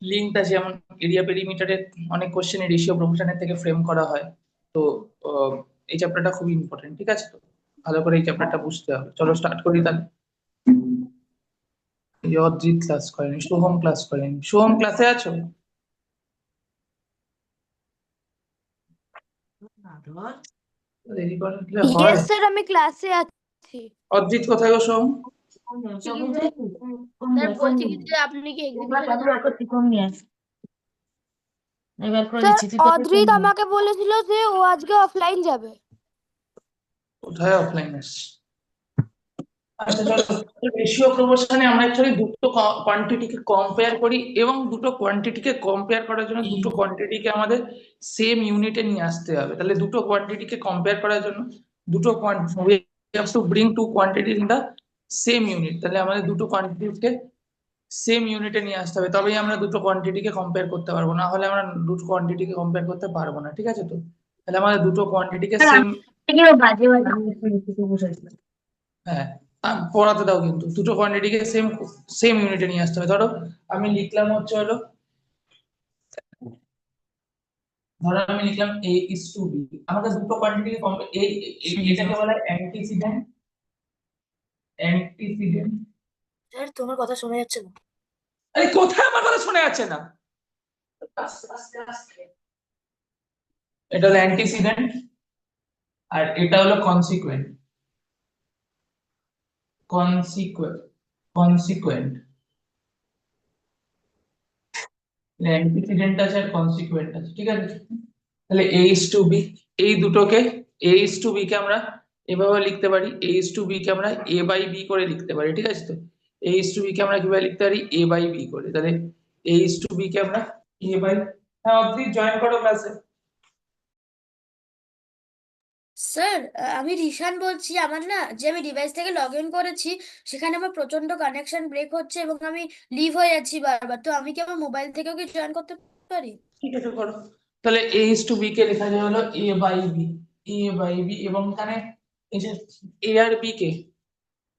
লিঙ্কটা যেমন এরিয়া পেরিমিটারের অনেক কোশ্চেন রেশিও প্রফেশনের থেকে ফ্রেম করা হয়। তো এই চ্যাপ্টারটা খুবই ইম্পর্টেন্ট, ঠিক আছে? তো ভালো করে এই চ্যাপ্টারটা বুঝতে হবে। চলো স্টার্ট করি তাহলে। অজিত ক্লাস করেনি, সোহম ক্লাস করেনি। সোহম ক্লাসে আছো? দেরি করে দিলে হয়। ইয়েস স্যার, আমি ক্লাসে আছি। অজিত কোথায় গো সোহম? স্যার বলছি কি যে আপনি কি স্যার অদ্রিত আমাকে বলেছিল যে ও আজকে অফলাইন যাবে। কোথায় অফলাইন আসছে? আচ্ছা চলো, রেশিও প্রপোর্শনে আমরা অ্যাকচুয়ালি দুটো কোয়ান্টিটিকে কম্পেয়ার করি, এবং দুটো কোয়ান্টিটিকে কম্পেয়ার করার জন্য দুটো কোয়ান্টিটিকে আমাদের সেম ইউনিটে নিয়ে আসতে হবে। তাহলে দুটো কোয়ান্টিটিকে কম্পেয়ার করার জন্য দুটো we have to bring two quantities in the same unit। তাহলে আমাদের দুটো কোয়ান্টিটিকে সেম ইউনিটে নিয়ে আসতে হবে, তবেই আমরা দুটো কোয়ান্টিটিকে কম্পেয়ার করতে পারবো, না হলে আমরা দুটো কোয়ান্টিটিকে কম্পেয়ার করতে পারবো না, ঠিক আছে? তো তাহলে আমাদের দুটো কোয়ান্টিটিকে সেম, হ্যাঁ পড়াতে দাও, কিন্তু দুটো কোয়ান্টিটিকে সেম সেম ইউনিটে নিয়ে আসতে হবে। ধরো আমি লিখলাম হচ্ছে হলো, ধরো আমি লিখলাম a is to b। আমাদের দুটো কোয়ান্টিটিকে এটাকে বলা হয় অ্যান্টিসিডেন্ট। অ্যান্টিসিডেন্ট। স্যার তোমার কথা শোনা যাচ্ছে না। আরে কোথায় আমার কথা শোনা যাচ্ছে না? এটা হলো অ্যান্টিসিডেন্ট, আর এটা হলো কনসিকুয়েন্ট। কনসিকুয়েন্ট কনসিকুয়েন্ট অ্যান্টিসিডেন্ট আছে আর কনসিকুয়েন্ট আছে, ঠিক আছে? তাহলে a is to b, এই দুটোকে a is to b কে আমরা এভাবে লিখতে পারি, a is to b কে আমরা a by b করে লিখতে পারি, ঠিক আছে? তো a is to b কে আমরা কিভাবে লিখতে পারি? a by b করে। তাহলে a is to b কে আমরা a by, হ্যাঁ অবধি জয়েন করো ক্লাসে। স্যার আমি রিশান বলছি। আমার না যে আমি ডিভাইস থেকে লগ ইন করেছি সেখানে আমার প্রচন্ড কানেকশন ব্রেক হচ্ছে এবং আমি লিভ হয়ে যাচ্ছি বারবার। তো আমি কি আমার মোবাইল থেকেও কি জয়েন করতে পারি? ঠিক আছে করো। তাহলে a is to b কে লেখা যায় হলো a by b, a by b, এবং এখানে এই যে a আর b কে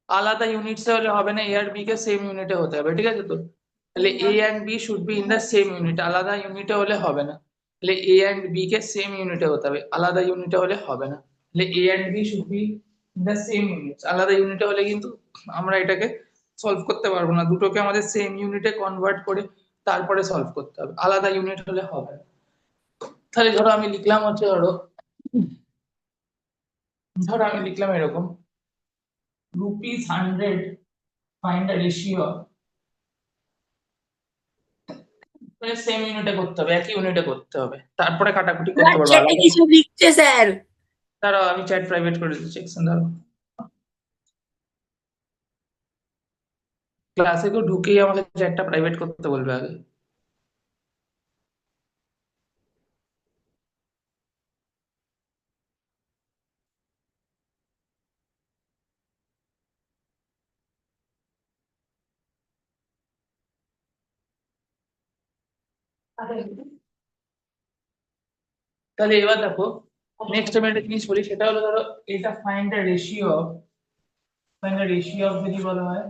আলাদা ইউনিটসে হলে হবে না, a আর b কে সেম ইউনিটে হতে হবে, ঠিক আছে? তো তাহলে a and b should be in the same unit, আলাদা ইউনিটে হলে হবে না। তাহলে a and b কে সেম ইউনিটে হতে হবে, আলাদা ইউনিটে হলে হবে না। তাহলে a and b should be in the same unit, আলাদা ইউনিটে হলে কিন্তু আমরা এটাকে সলভ করতে পারবো না। দুটোকে আমাদের সেম ইউনিটে কনভার্ট করে তারপরে সলভ করতে হবে, আলাদা ইউনিট হলে হবে না। তাহলে ধরো আমি লিখলাম হচ্ছে, ধরো আমি লিখলাম এরকম, ₹100 find the ratio, মানে সেম ইউনিটে করতে হবে, একই ইউনিটে করতে হবে, তারপরে কাটাকুটি করতে পারবো আলাদা। কিছু লিখছে স্যার। দাঁড়াও আমি চ্যাট প্রাইভেট করে দিচ্ছি, সেকশন দাঁড়াও। ক্লাসে কেউ ঢুকেই আমাকে চ্যাটটা প্রাইভেট করতে বলবে আগে। তাহলে এবার দেখো, নেক্সট আমি একটা জিনিস বলি, সেটা হলো ধরো এটা find the ratio, find the ratio of, যদি বলা হয়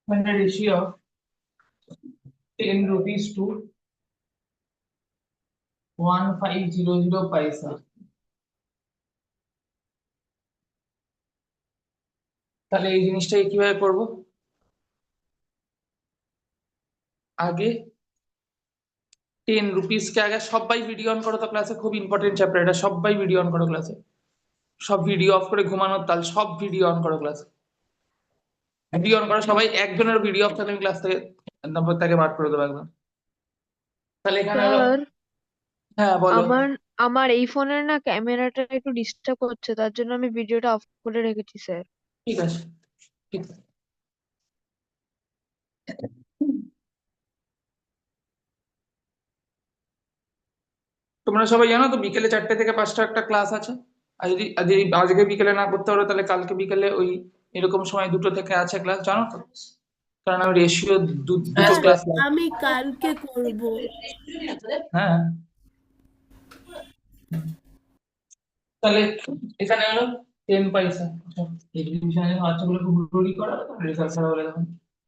find the ratio of 10 rupees to 1500 paisa। তাহলে এই জিনিসটাকে কিভাবে করবো? আগে 10 রুপিস কে আগে সবাই ভিডিও অন করো তো ক্লাসে, খুব ইম্পর্টেন্ট চ্যাপ্টার এটা, সবাই ভিডিও অন করো ক্লাসে, সব ভিডিও অফ করে ঘুমানোর তাল, সব ভিডিও অন করো ক্লাসে, ভিডিও অন করো সবাই, একজনের ভিডিও অফ থাকলে ক্লাস থেকে নম্বর থেকে বার করে দেবো একদম। তাহলে এখানে হলো, স্যার, হ্যাঁ বলো। আমার আমার এই ফোনের না ক্যামেরাটা একটু ডিস্টার্ব করছে, তার জন্য আমি ভিডিওটা অফ করে রেখেছি স্যার। ঠিক আছে, ঠিক আছে। তোমরা সবাই জানো তো বিকেলে 4টে থেকে 5টা একটা ক্লাস আছে। আর যদি আজকে বিকেলে না করতে পারো, তাহলে কালকে বিকেলে ওই এরকম সময় 2টো থেকে আছে ক্লাস, জানো তো? কারণ আমি রেশিও দুটো ক্লাস আমি কালকে করব। হ্যাঁ। তাহলে এখানে হলো 10 পয়সা। আচ্ছা, এডুকেশনের বাচ্চাগুলোকে হুড়োহুড়ি করা রেজাল্ট ছাড়া বলে তখন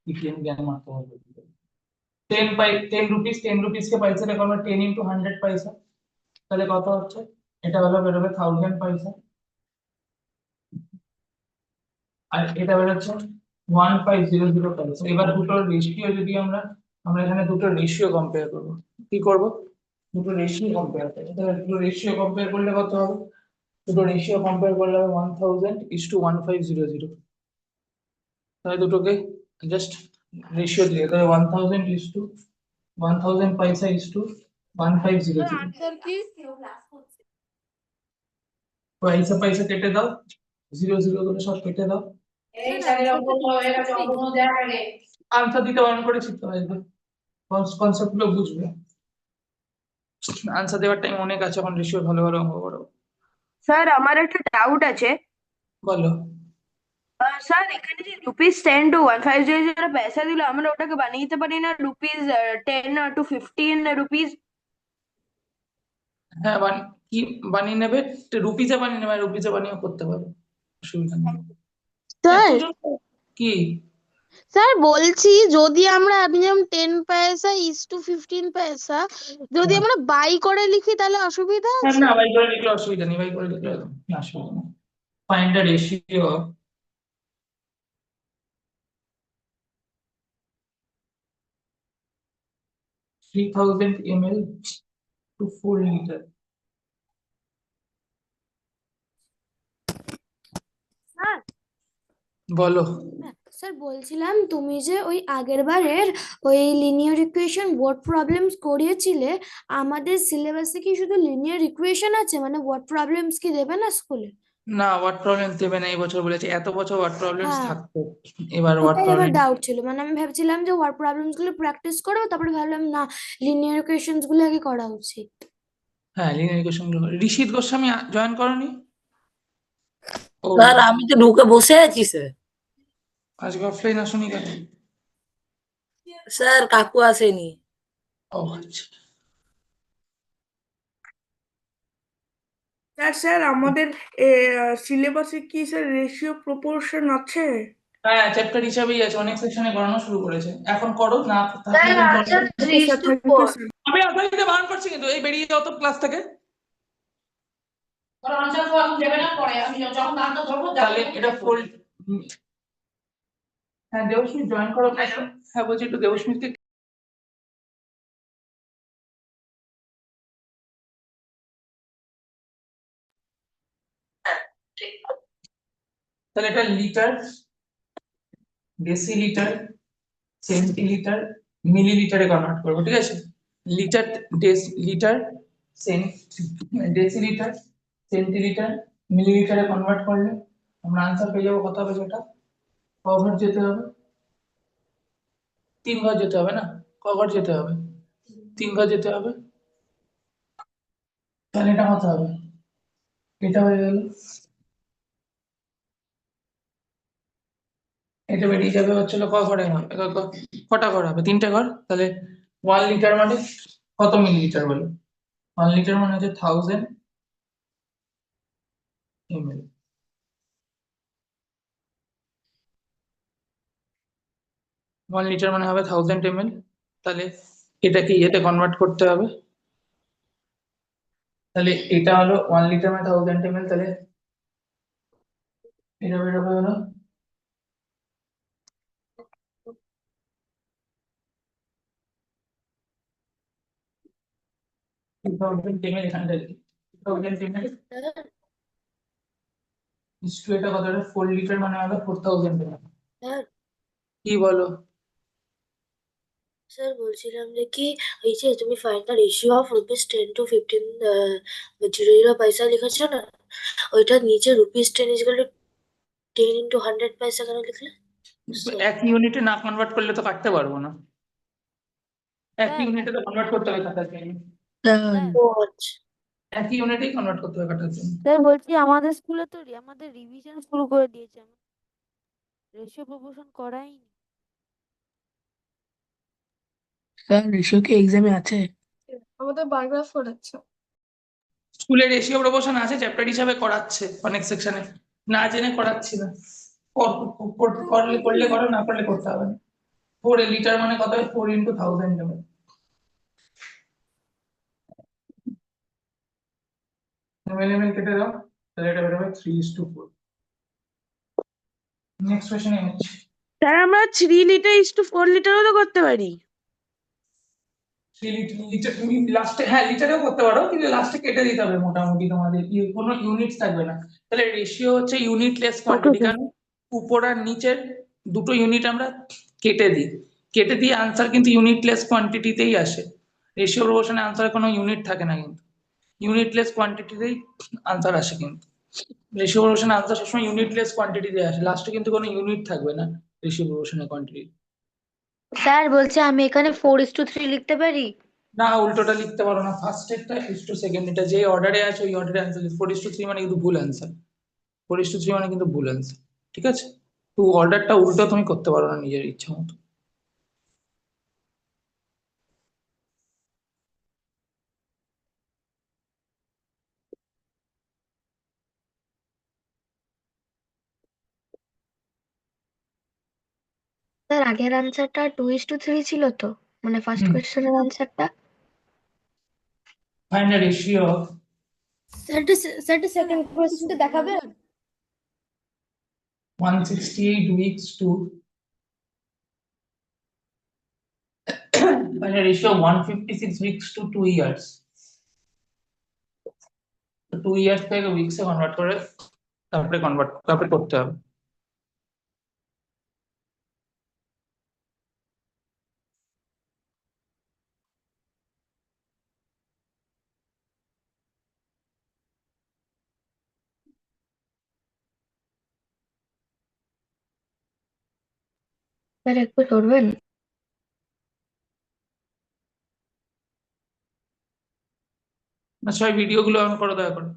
ইপিএম জ্ঞান মারতে হবে। 10 রুপিস, 10 রুপিসকে পয়সাতে কনভার্ট 10 into 100 পয়সা, তাহলে কত হচ্ছে? এটা হলো বেরোবে 1000 পয়সা, আর এটা বেরোচ্ছে 1500 পয়সা। এবার দুটোর রেশিও যদি আমরা এখানে দুটো রেশিও কম্পেয়ার করবো, কি করব? দুটো রেশিও কম্পেয়ার করবো। তাহলে দুটো রেশিও কম্পেয়ার করলে কত হবে? দুটো রেশিও কম্পেয়ার করলে হবে 1000:1500। তাহলে দুটোকে জাস্ট রেশিও দিয়ে, তাহলে 1000 পয়সা /1500। আনসার কি? পয়সা পয়সা কেটে দাও, 0 0 করে সব কেটে দাও। আনসার দিতে বারণ করেছি তো, একদম কনসেপ্ট গুলো বুঝবে। আনসার দেওয়ার টাইম অনেক আছে, এখন রেশিও ভালো ভালো অঙ্ক করো। স্যার আমার একটা ডাউট আছে। বলো। স্যার এখানে যে ₹10 to 1500 পয়সা দিল, আমরা ওটাকে বানিয়ে দিতে পারি না ₹10 to 15 হ্যাঁ, কি বানিয়ে নেবে? রুপিসে বানিয়ে নেবে, রুপিসে বানিয়ে করতে পারবে, অসুবিধা নেই। স্যার কি? স্যার বলছি, যদি আমরা আপনি যেমন 10 পয়সা /15 পয়সা যদি আমরা বাই করে লিখি তাহলে অসুবিধা আছে? না, বাই করে লিখলে অসুবিধা নেই, বাই করে লিখলে অসুবিধা নেই। Find the ratio of 3000 ml to 4 liter. Sir বলো। স্যার বলছিলাম, তুমি যে ওই আগের বারের ওই লিনিয়ার ইকুয়েশন ওয়ার্ড প্রবলেমস করিয়েছিলে, আমাদের সিলেবাসে কি শুধু লিনিয়ার ইকুয়েশন আছে, মানে ওয়ার্ড প্রবলেমস কি দেবে না স্কুলে? না, ওয়ার্ড প্রবলেম দেবে না এই বছর বলেছে, এত বছর ওয়ার্ড প্রবলেমস হ্যাঁ। থাকতো, এবার ওয়ার্ড ওটাই এবার প্রবলেম। ডাউট ছিল, মানে আমি ভাবছিলাম যে ওয়ার্ড প্রবলেমস গুলো প্র্যাকটিস করবো, তারপরে ভাবলাম না, লিনিয়ার ইকুয়েশনস গুলো আগে করা উচিত। হ্যাঁ, লিনিয়ার ইকুয়েশন গুলো। ঋষিত গোস্বামী জয়েন করনি? ও, স্যার আমি তো ঢুকে বসে আছি স্যার। আজকে অফলাইন আসুনি কেন? স্যার কাকু আসেনি। ও আচ্ছা। স্যার আমাদের সিলেবাসে কি স্যার রেশিও প্রপোর্শন আছে? হ্যাঁ, চ্যাপ্টার হিসাবেই আছে, অনেক সেকশনে করানো শুরু করেছে, এখন করো না থাকলে স্যার এখন করো। আনসার 3:4 আমি আপনাকে দিতে বারণ করছি কিন্তু, এই বেরিয়ে যাও তো ক্লাস থেকে। তাহলে এটা ফোল্ড। হ্যাঁ, দেবস্মিত জয়েন করো ক্লাসে। হ্যাঁ, বলছি একটু দেবস্মিতকে। তাহলে এটা লিটার, ডেসিলিটার, সেন্টিলিটার, মিলিলিটারে কনভার্ট করবো, ঠিক আছে? লিটার, লিটার, ডেসিলিটার, সেন্টিলিটার, মিলিলিটারে কনভার্ট করলে আমরা আনসার পেয়ে যাবো। কত হবে সেটা? ক ঘর যেতে হবে? 3 ঘর যেতে হবে না? ক ঘর যেতে হবে? 3 ঘর যেতে হবে। তাহলে এটা কত হবে? এটা হয়ে গেল, এটা বেরিয়ে যাবে হচ্ছিল ক ঘরে হবে? কটা ঘর হবে? 3টে ঘর। তাহলে 1 লিটার মানে কত মিলিলিটার বলো? 1 লিটার মানে হচ্ছে 1000 ml। 1 লিটার মানে হবে 1000 ml। তাহলে এটাকে ইয়েতে কনভার্ট করতে হবে। তাহলে এটা হলো 1 লিটার মানে 1000 ml, তাহলে এটা বেরোবে হলো 2000 ml। এখানটা 2000 ml ইস্টু এটা কত? 4 লিটার মানে হলো 4000 ml। স্যার কি বলো? স্যার বলছিলাম যে কি, এই যে তুমি find the ratio of ₹10 to 15 পয়সা লিখেছো না, ওইটা নিচে ₹10 10 into 100 পয়সা কেন লিখলে? এক ইউনিটে না কনভার্ট করলে তো কাটতে পারবো না, এক ইউনিটে তো কনভার্ট করতে হবে কাটার জন্য। ও আচ্ছা। এক ইউনিটেই কনভার্ট করতে হবে কাটার জন্য। স্যার বলছি, আমাদের স্কুলে তো আমাদের রিভিশন শুরু করে দিয়েছে, রেশিও প্রপোর্শন করাইনি। স্যার রেশিও কি এক্সামে আছে? আমাদের বারগ্রাফ করাচ্ছে। স্কুলে রেশিও প্রপোর্শন আছে, চ্যাপ্টার হিসাবে করাচ্ছে অনেক সেকশনে, না জেনে করাচ্ছি না, করলে করলে করো, না করলে করতে হবে না। 4 লিটার মানে কত হয়? 4 × 1000 যাবে। এমএলএমএল কেটে দাও, তাহলে এটা বেরোবে 3:4। নেক্সট কোশ্চেন হচ্ছে স্যার আমরা 3 লিটার 4 লিটারও তো করতে পারি। 3 লিটার তুমি লাস্টে, হ্যাঁ লিটারেও করতে পারো, কিন্তু লাস্টে কেটে দিতে হবে মোটামুটি, তোমাদের কোনো ইউনিটস থাকবে না। তাহলে রেশিও হচ্ছে ইউনিটলেস কোয়ান্টিটি, sir. কারণ উপর আর নিচের দুটো ইউনিট আমরা কেটে দিই, কেটে দিয়ে আনসার কিন্তু ইউনিটলেস কোয়ান্টিটিতেই আসে। রেশিও প্রপোর্শনে আনসারে কোনো ইউনিট থাকে না, কিন্তু ইউনিটলেস কোয়ান্টিটিতেই আনসার আসে। কিন্তু রেশিও প্রপোর্শনে আনসার সবসময় ইউনিটলেস কোয়ান্টিটিতে আসে, লাস্টে কিন্তু কোনো ইউনিট থাকবে না রেশিও প্রপোর্শনে কোয়ান্টিটি। স্যার বলছে আমি এখানে 4:3 লিখতে পারি? না, উল্টোটা লিখতে পারো না, ফার্স্ট এরটা ইস টু সেকেন্ড, এটা যে অর্ডারে আছে ওই অর্ডারে অ্যান্সার। 4:3 মানে কিন্তু ভুল অ্যান্সার, 4:3 মানে কিন্তু ভুল অ্যান্সার, ঠিক আছে? তো অর্ডারটা উল্টো তুমি করতে পারো না নিজের ইচ্ছা মতো। স্যার আগের আনসারটা 2:3 ছিল তো, মানে ফার্স্ট হুম, কোয়েশ্চেনের আনসারটা। ফাইন্ড দ্য রেশিও অফ স্যারটা সেকেন্ড কোয়েশ্চেনটা দেখাবে? 168 weeks to find a ratio of 156 weeks to 2 years. তো 2 years থেকে weeks এ কনভার্ট করে তারপরে করতে হবে। স্যার একটু ধরবেন? আচ্ছা ওই ভিডিওগুলো অন করো দয়া করে।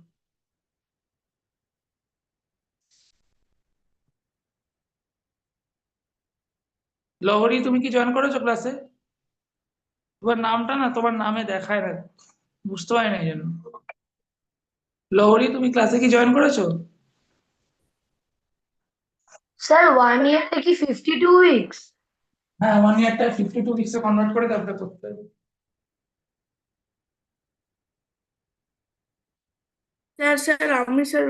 লহরি তুমি কি জয়েন করেছো ক্লাসে? তোমার নামটা না তোমার নামে দেখায় না, বুঝতে পারি না এই জন্য। লহরি তুমি ক্লাসে কি জয়েন করেছো? স্যার 1 ইয়ারটা কি 52 উইকস? হ্যাঁ, 1 ইয়ারটা 52 উইকসে কনভার্ট করে তারপরে করতে হবে। স্যার আমি স্যার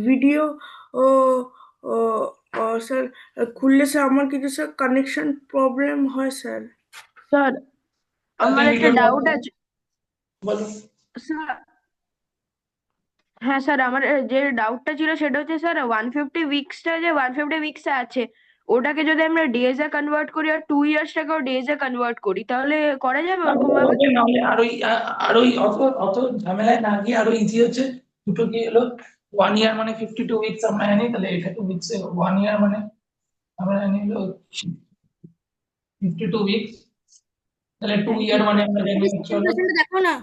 ভিডিও ও ও ও স্যার খুললে স্যার আমার কিছু স্যার কানেকশন প্রবলেম হয় স্যার। স্যার আমার একটা ডাউট আছে বলো। স্যার। হ্যাঁ স্যার, আমার যে ডাউটটা ছিল সেটা হচ্ছে স্যার 150 উইকসটা যে 150 উইকস আছে, ওটাকে যদি আমরা ডেজ এ কনভার্ট করি আর 2 ইয়ার্সটাকেও ডেজ এ কনভার্ট করি, তাহলে করা যাবে ওরকম ভাবে? হবে, নাহলে আর ওই অত অত ঝামেলায় না গিয়ে আরো ইজি হচ্ছে। দুটো কি হলো, 1 ইয়ার মানে 52 উইকস আমরা জানি, তাহলে এটা তো উইকসে 1 ইয়ার মানে আমরা জানি হলো 52 উইকস, তাহলে 2 ইয়ার মানে আমরা জানি হচ্ছে হলো। কোয়েশ্চেনটা দেখো না।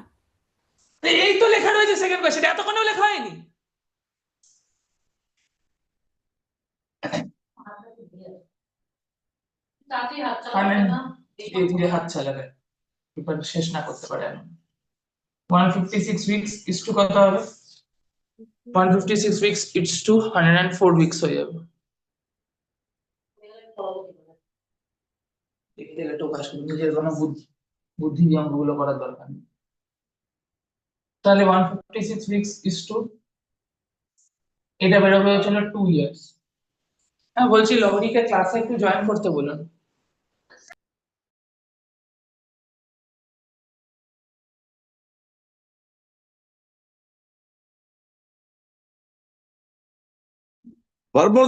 এই তো লেখা রয়েছে সেকেন্ড কোশ্চেন, এতক্ষণেও লেখা হয়নি? ধীরে ধীরে হাত চালাবে, পেপার শেষ না করতে পারে এমন। 156 উইকস ইজ টু কত হবে? 156 উইকস ইটস টু 104 উইকস হয়ে যাবে। দেখতে গেলে টোকাস নিজের কোনো বুদ্ধি দিয়ে অঙ্কগুলো করার দরকার নেই। তাহলে 156 উইকস ইজ টু, এটা বেরোবে হচ্ছে 2 ইয়ার্স। হ্যাঁ বলছি লহরিকে ক্লাসে একটু জয়েন করতে বলুন। তারপর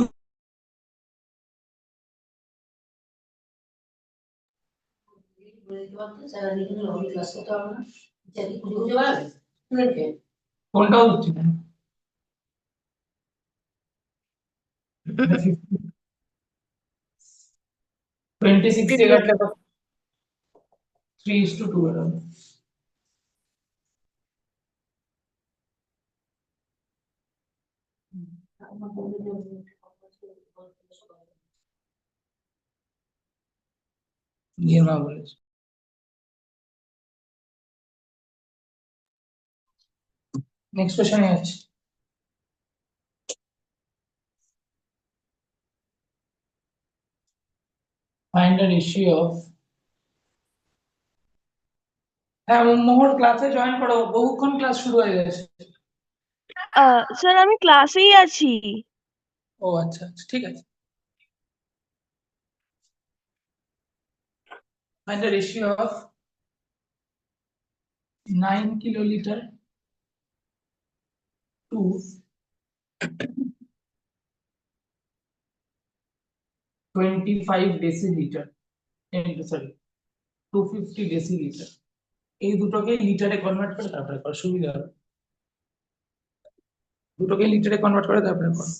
কোনটাও হচ্ছে না। 26 দিয়ে কাটলে 3:2 বেরোবে। দিয়ে না বলেছে। নেক্সট কোশ্চেন আছে। Find the ratio of হ্যাঁ মোহর ক্লাসে জয়েন করো, বহুক্ষণ ক্লাস শুরু হয়ে গেছে। স্যার আমি ক্লাসেই আছি। ও আচ্ছা আচ্ছা ঠিক আছে। Find the ratio of 9 kiloliter to 25 deciliter sorry 250 deciliter, এই দুটোকে লিটারে কনভার্ট করে তারপরে করো, সুবিধা হবে। দুটোকে লিটারে কনভার্ট করে তারপরে করো।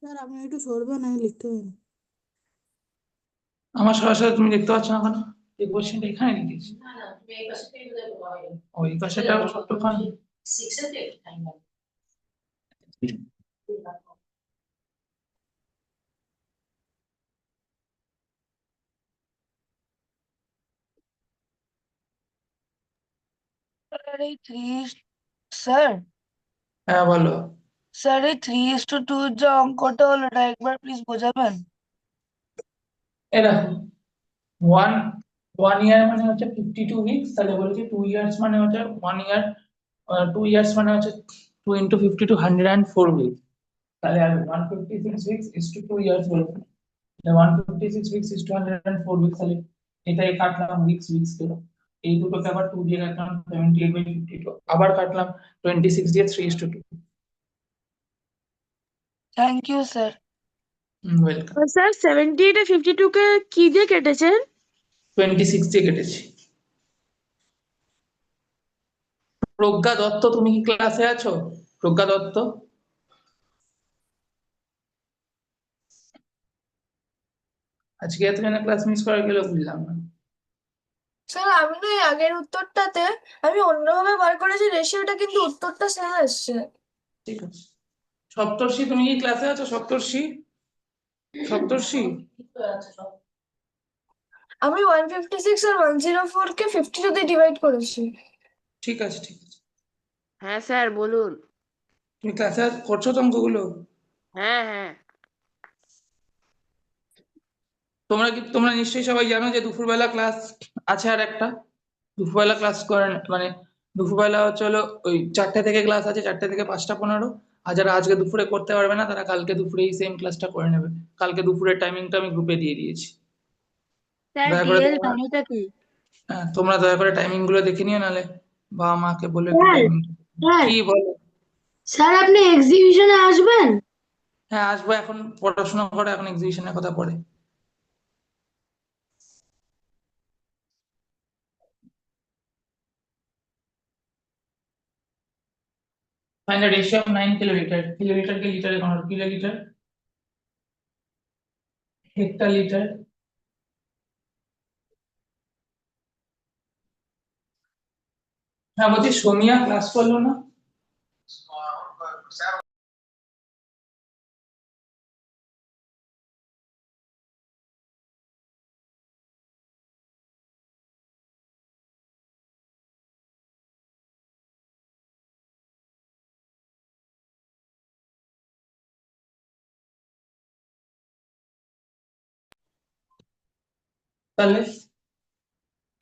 স্যার আপনি একটু সরবেন, আমি লিখতে পারি। আমার সরাসরি তুমি দেখতে পাচ্ছ না কেন? এই কোশ্চেনটা এখানে লিখেছি। ওই পাশেটা ছোট্ট খান। স্যার এই স্যার হ্যাঁ বলো। স্যার এই 3:2 যে অঙ্কটা হলো এটা একবার প্লিজ বোঝাবেন? এ দেখো 1 ইয়ার মানে হচ্ছে 52 উইকস, তাহলে বলেছি 2 ইয়ার্স মানে হচ্ছে 1 ইয়ার, 2 ইয়ার্স মানে হচ্ছে 2 into 52 104 উইকস, তাহলে আর 156 উইকস is to 2 ইয়ার্স বলবো। তাহলে 156 উইকস is to 104 উইকস, তাহলে এটাই কাটলাম উইকস উইকস কে, এই দুটোকে আবার 2 দিয়ে কাটলাম 78/52, আবার কাটলাম 26 দিয়ে 3:2। Thank you sir. Welcome. Sir 78 আর 52 কে কি দিয়ে কেটেছেন? 26 দিয়ে কেটেছি। প্রজ্ঞা দত্ত, তুমি কি ক্লাসে আছো? প্রজ্ঞা দত্ত, আজকে এতজনে ক্লাস মিস করে গেল বুঝলাম না। স্যার আমি না এই আগের উত্তরটাতে আমি অন্যভাবে বার করেছি রেশিওটা, কিন্তু উত্তরটা সেম এসছে। ঠিক আছে। সপ্তর্ষি, তুমি কি ক্লাসে আছো? সপ্তর্ষি, সপ্তর্ষি আমি 156 আর 104 কে 52 দিয়ে ডিভাইড করেছি। ঠিক আছে ঠিক আছে। হ্যাঁ স্যার বলুন। তুমি ক্লাসে করছো তো অঙ্কগুলো? হ্যাঁ হ্যাঁ। তোমরা নিশ্চয়ই সবাই জানো যে দুপুরবেলা ক্লাস আছে, আর একটা দুপুরবেলা ক্লাস করেন, মানে দুপুরবেলা হচ্ছে হলো ওই 4টে থেকে ক্লাস আছে, 4টে থেকে 5টা 15, আর যারা আজকে দুপুরে করতে পারবে না তারা কালকে দুপুরে এই সেম ক্লাসটা করে নেবে। কালকে দুপুরের টাইমিংটা আমি গ্রুপে দিয়ে দিয়েছি। স্যার দয়া করে ডিএল তোমরা, মানেটা কি? হ্যাঁ তোমরা দয়া করে টাইমিং গুলো দেখে নিও, নাহলে বাবা মাকে বলে একটু টাইমিং। কি বলো? স্যার আপনি এক্সিবিশনে আসবেন? হ্যাঁ আসবো, এখন পড়াশোনা করে, এখন এক্সিবিশনের কথা পড়ে। Find the ratio of 9 kiloliter, kiloliter কে লিটারে কনভার্ট, কিলোলিটার, হেক্টোলিটার, হ্যাঁ বলছি সোমিয়া ক্লাস করলো না? তাহলে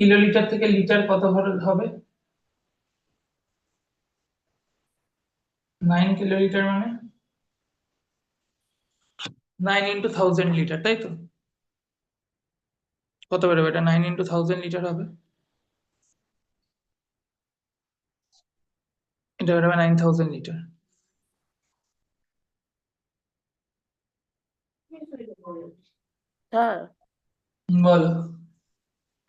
কিলোলিটার থেকে লিটার কত হবে? 9 কিলোলিটার মানে 9 into 1000 লিটার, তাই তো? কত বেরোবে এটা? 9 into 1000 লিটার হবে, এটা বেরোবে 9000 লিটার। স্যার বলো।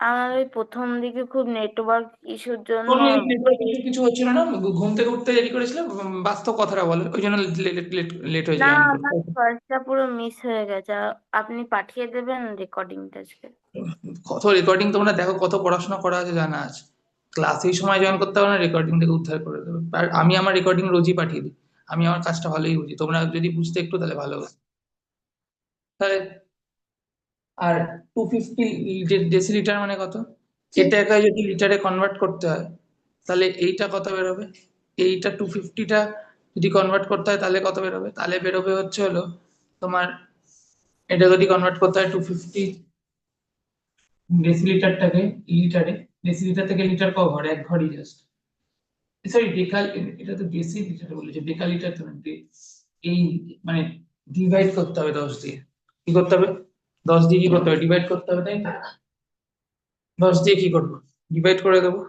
আমার ওই প্রথম দিকে খুব নেটওয়ার্ক ইস্যুর জন্য কোনো নেটওয়ার্ক কিছু হচ্ছিল না, ঘুম থেকে উঠতে দেরি করেছিল, বাস্তব কথাটা বলো, ওই জন্য লেট হয়েছে না জয়েন আমার করতে। ফার্স্টটা পুরো মিস হয়ে গেছে। আপনি পাঠিয়ে দেবেন রেকর্ডিংটা আজকে? কত রেকর্ডিং তোমরা দেখো, কত পড়াশোনা করা আছে জানা আছে, ক্লাসেই সময় জয়েন করতে হবে না, রেকর্ডিং থেকে উদ্ধার করে দেবে। আর আমি আমার রেকর্ডিং রোজই পাঠিয়ে দিই, আমি আমার কাজটা ভালোই বুঝি, তোমরা যদি বুঝতে একটু তাহলে ভালো হতো। তাহলে আর 250 ডেসিলিটার মানে কত? এটাকে যদি লিটারে কনভার্ট করতে হয় তাহলে এইটা কত বেরোবে, এইটা 250টা যদি কনভার্ট করতে হয় তাহলে কত বেরোবে, তাহলে বেরোবে হচ্ছে হলো তোমার, এটা যদি কনভার্ট করতে হয় 250 ডেসিলিটারটাকে লিটারে, ডেসিলিটার থেকে লিটার ক ঘর, এক ঘরই জাস্ট, সরি ডেকাল, এটা তো ডেসিলিটার বলেছে, ডেকালিটার তো না, এই মানে ডিভাইড করতে হবে 10 দিয়ে, কি করতে হবে 10 দিয়ে কি করতে হবে, ডিভাইড করতে হবে, তাই না? 10 দিয়ে কি করবো, ডিভাইড করে দেবো,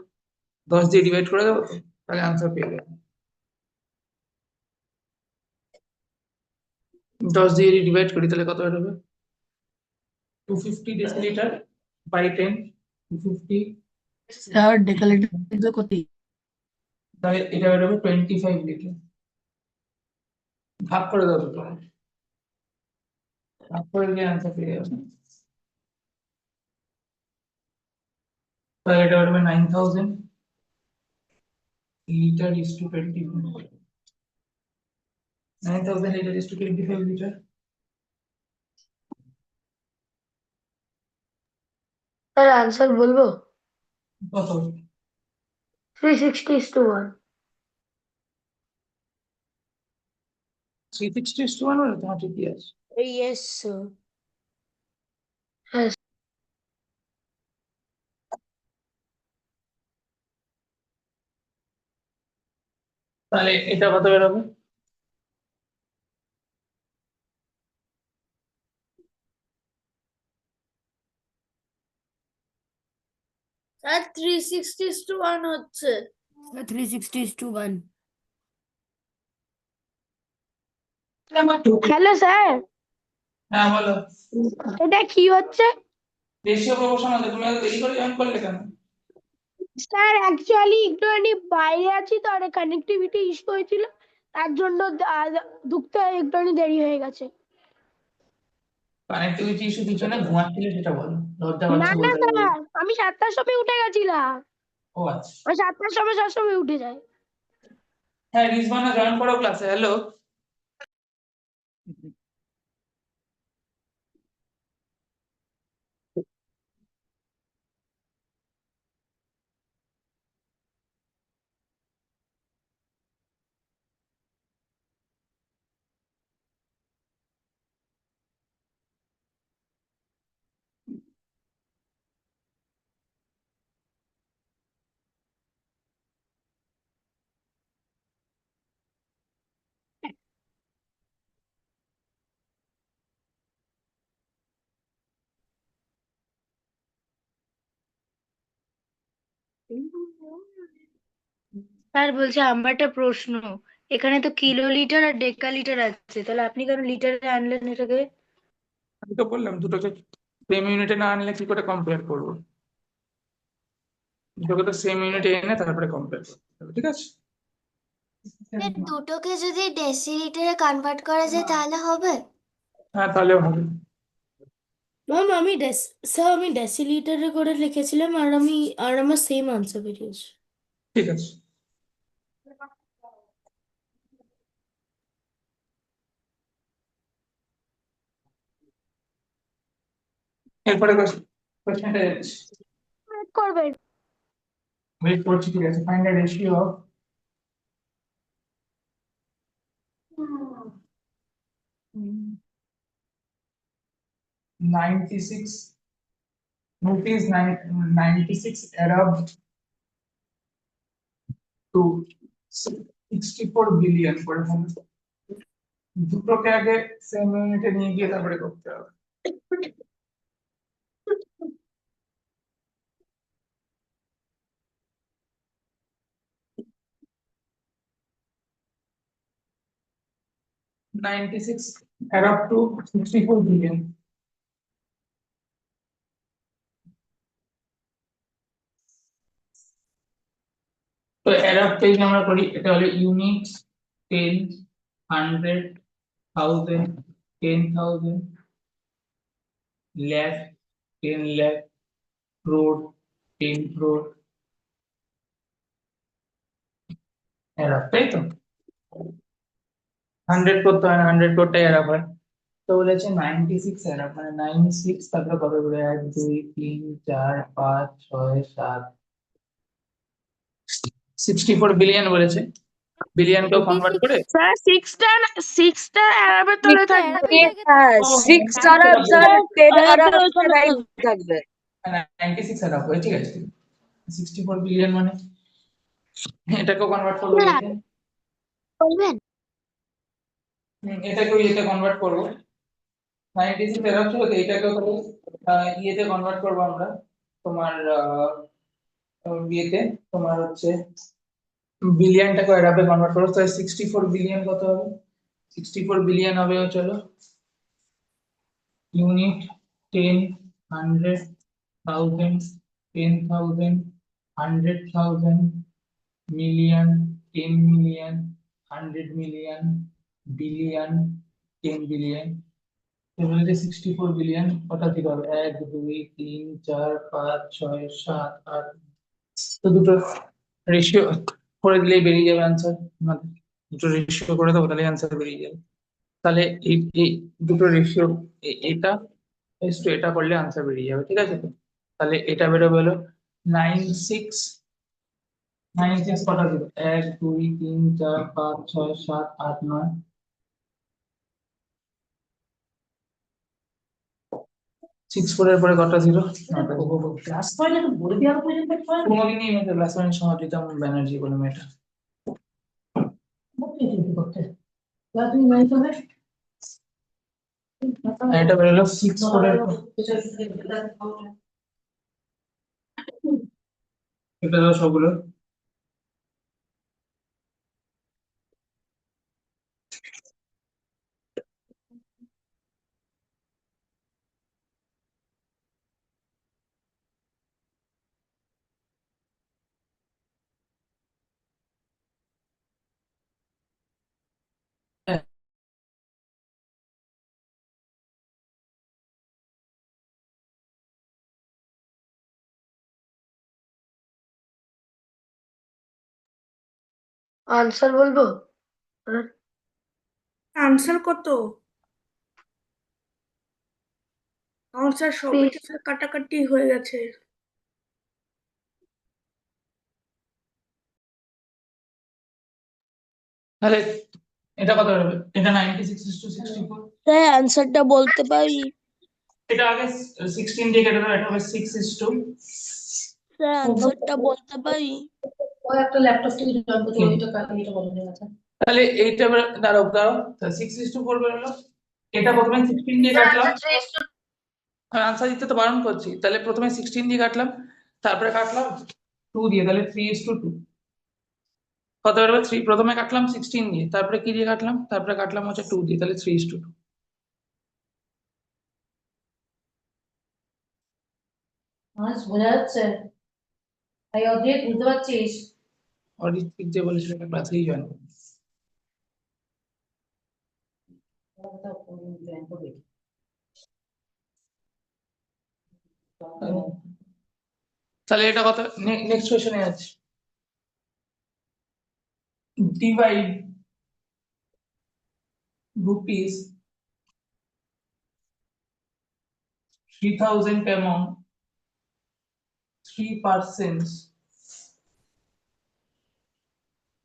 10 দিয়ে ডিভাইড করে দেবো, তাহলে আনসার পেয়ে যাবো। 10 দিয়ে যদি ডিভাইড করি তাহলে কত বেরোবে, 250 ডেসিলিটার বাই 10, 250, স্যার ডেকালিটার কত? তাহলে এটা বেরোবে 25 লিটার। ভাগ করে দাও দুটো, ভাগ করে দিলে আনসার পেয়ে যাবে। তাহলে এটা বেরোবে 9000 litre is to 25, 9000 litre is to 25 litre, sir answer বলবো? কত? 360:1। 360:1 হলে তোমার ঠিকই আছে। Yes sir. হ্যাঁ তাহলে এটা কত বেরোবে, স্যার 360:1 হচ্ছে। 360:1। হ্যালো স্যার, হ্যাঁ বলো। এটা কি হচ্ছে? রেশিও প্রপোর্শনাল, তুমি এত দেরি করে জয়েন করলে কেন? স্যার অ্যাকচুয়ালি একটুখানি বাইরে আছি তো, আর কানেক্টিভিটি ইস্যু হয়েছিল, তার জন্য ঢুকতে একটুখানি দেরি হয়ে গেছে। কানেক্টিভিটি ইস্যু কিছু না, ঘুমাচ্ছিলে সেটা বলো, লজ্জা না পাচ্ছে না বলতে স্যার, পারবে। আমি 7টার সময় উঠে গেছিলাম। ও আচ্ছা, ওই 7টার সময় সবসময় উঠে যায়। হ্যাঁ রিজবানা জয়েন করো ক্লাসে, হ্যালো। স্যার বলছে আমার একটা প্রশ্ন, এখানে তো কিলোলিটার আর ডেকালিটার আছে, তাহলে আপনি কেন লিটারে আনলেন এটাকে? আমি তো বললাম দুটোকে সেম ইউনিটে না আনলে কি করে কম্পেয়ার করবো, দুটোকে তো সেম ইউনিটে এনে তারপরে কম্পেয়ার করতে হবে, ঠিক আছে? দুটোকে যদি ডেসিলিটারে কনভার্ট করা যায় তাহলে হবে? হ্যাঁ তাহলেও হবে। ম্যাম স্যার আমি ডেসিলিটারে করে লিখেছিলাম, আর আমার সেম আনসার বেরিয়েছে। ঠিক আছে, এরপরে কোশ্চেনটা ওয়েট করবেন। ওয়েট করছি, ঠিক আছে। Find the ratio of 96 rupees 96 Arab to 64 billion করে হবে। দুটোকে আগে সেম ইউনিটে নিয়ে গিয়ে তারপরে করতে হবে। $96 Arab to 64 billion, তো অ্যাডাপ পেজ আমরা করি, এটা হলো unit 10 100 1000 10,000 lakh 10 lakh crore 10 crore অ্যাডাপ, তাই তো 100 করতে হয় না, 100 করতেই অ্যাডাপ হয়। তো বলেছে 96 অ্যাডাপ, মানে 96 তারপরে কত করে 1 2 3 4 5 6 7 64 বিলিয়ন বলেছে, বিলিয়ন কেও কনভার্ট করে স্যার সিক্সটা অ্যারাবে তো তোলে অ্যারাবিক থাকবে। থেকে তো সিক্স হ্যাঁ, আরব স্যার, টেন আরব ওখানে রাইট থাকবে। 96 অ্যাডাপ হয়, ঠিক আছে 64 বিলিয়ন মানে এটাকেও কনভার্ট করবো এতে, বলবেন। এটাকেও ইয়েতে কনভার্ট করবো, 96 অ্যাডাপ ছিল তো এটাকেও তাহলে ইয়েতে কনভার্ট করবো আমরা, তোমার ইয়েতে তোমার হচ্ছে বিলিয়নটাকে অ্যাডাপে কনভার্ট করবো, তাহলে 64 বিলিয়ন কত হবে, 64 বিলিয়ন হবে চলো unit 10 100 1000 10,000 100,000 million 10 million 100 million billion 10 billion, এগুলোতে 64 বিলিয়ন কটা দিতে হবে 1 2 3 4 5 6 7 8, তো দুটো রেশিও করে দিলেই বেরিয়ে যাবে আনসার, দুটো রেশিও করে দেবো তাহলে আনসার বেরিয়ে যাবে। তাহলে এই দুটো রেশিও এটা টু এটা করলে আনসার বেরিয়ে যাবে, ঠিক আছে তো। তাহলে এটা বেরোবে হলো 96 96 কটা দিবে 1 2 3 4 5 6 7 8 9, 6 এর পরে কটা জিরো, ক্লাস পয়েন্ট একটু বলে দেওয়া পর্যন্ত কোনোদিনই মেয়েটা ক্লাস পয়েন্ট সমাধিতাম ব্যানার্জি বলে মেয়েটা আর এটা বেরোলো 6 এর এটা হলো সবগুলো। আনসার বলবো? আনসার কত? আমার স্যার সবই তো স্যার কাটাকাটি হয়ে গেছে। তাহলে এটা কত হবে, এটা 96:64, স্যার অ্যান্সারটা বলতে পারি? এটা আগে 16 দিয়ে কেটে দাও, এটা হবে 6:, স্যার অ্যান্সারটা বলতে পারি? তাহলে এইটা দাঁড়াও দাঁড়াও, 6:4 বেরোলো, এটা প্রথমে 16 দিয়ে কাটলাম, আনসার দিতে তো বারণ করছি, তাহলে প্রথমে 16 দিয়ে কাটলাম, তারপরে কাটলাম 2 দিয়ে, তাহলে 3:2 কত বেরোবে 3, প্রথমে কাটলাম 16 দিয়ে, তারপরে কি দিয়ে কাটলাম, তারপরে কাটলাম হচ্ছে 2 দিয়ে, তাহলে 3:2। বোঝা যাচ্ছে তাই অর্ধেক বুঝতে পারছিস, অরিত্রিক যে বলেছিল এটা ক্লাসেই জয়েন তাহলে এটা কত, নেক্সট কোশ্চেনে আছে, divide rupees 3,000 among 3 persons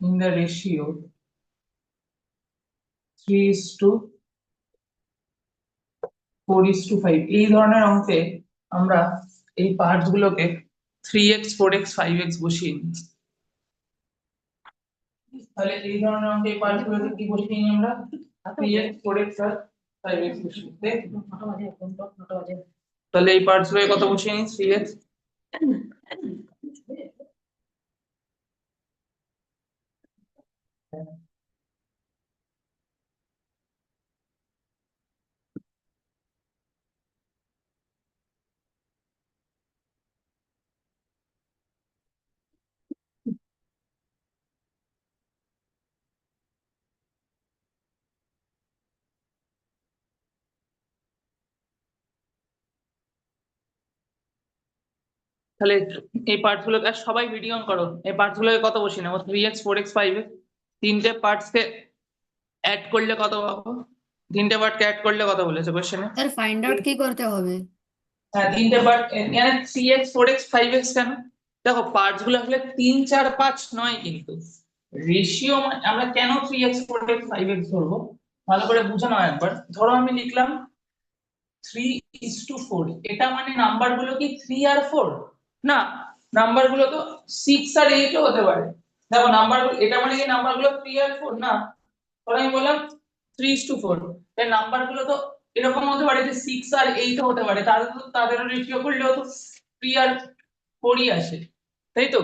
in the ratio 3:4:5, এই ধরনের অঙ্কে আমরা এই পার্টস গুলোকে 3x 4x 5x বসিয়ে নিই, তাহলে এই ধরনের অঙ্কে এই পার্টস গুলোকে কি বসিয়ে নিই আমরা 3x 4x আর 5x বসিয়ে নিই, তাহলে এই পার্টস গুলোকে কত বসিয়ে নিই 3x, তাহলে এই পার্টস গুলোকে আর সবাই ভিডিও অন করো, এই পার্টস গুলোকে কত বসিয়ে নেবো? 3x 4x 5x, তিনটে পার্টস কে অ্যাড করলে কত পাবো? তিনটে পার্ট কে অ্যাড করলে কত বলেছে কোশ্চেনে? স্যার ফাইন্ড আউট কি করতে হবে? হ্যাঁ, তিনটে পার্ট এখানে 3x 4x 5x কেন? দেখো পার্টস গুলো আসলে 3 4 5 নয়, কিন্তু রেশিও আমরা কেন 3x 4x 5x ধরবো ভালো করে বুঝে নাও একবার। ধরো আমি লিখলাম 3:4, এটা মানে নাম্বার গুলো কি 3 আর 4? না, নাম্বার গুলো তো 6 আর 8 ও হতে পারে। দেখো নাম্বার, এটা মানে কি নাম্বার গুলো 3 আর 4? না, ধরো আমি বললাম 3:4, তাই নাম্বার গুলো তো এরকম হতে পারে যে 6 আর 8 হতে পারে, তাদের রেশিও করলেও তো 3 আর 4ই আসে, তাই তো?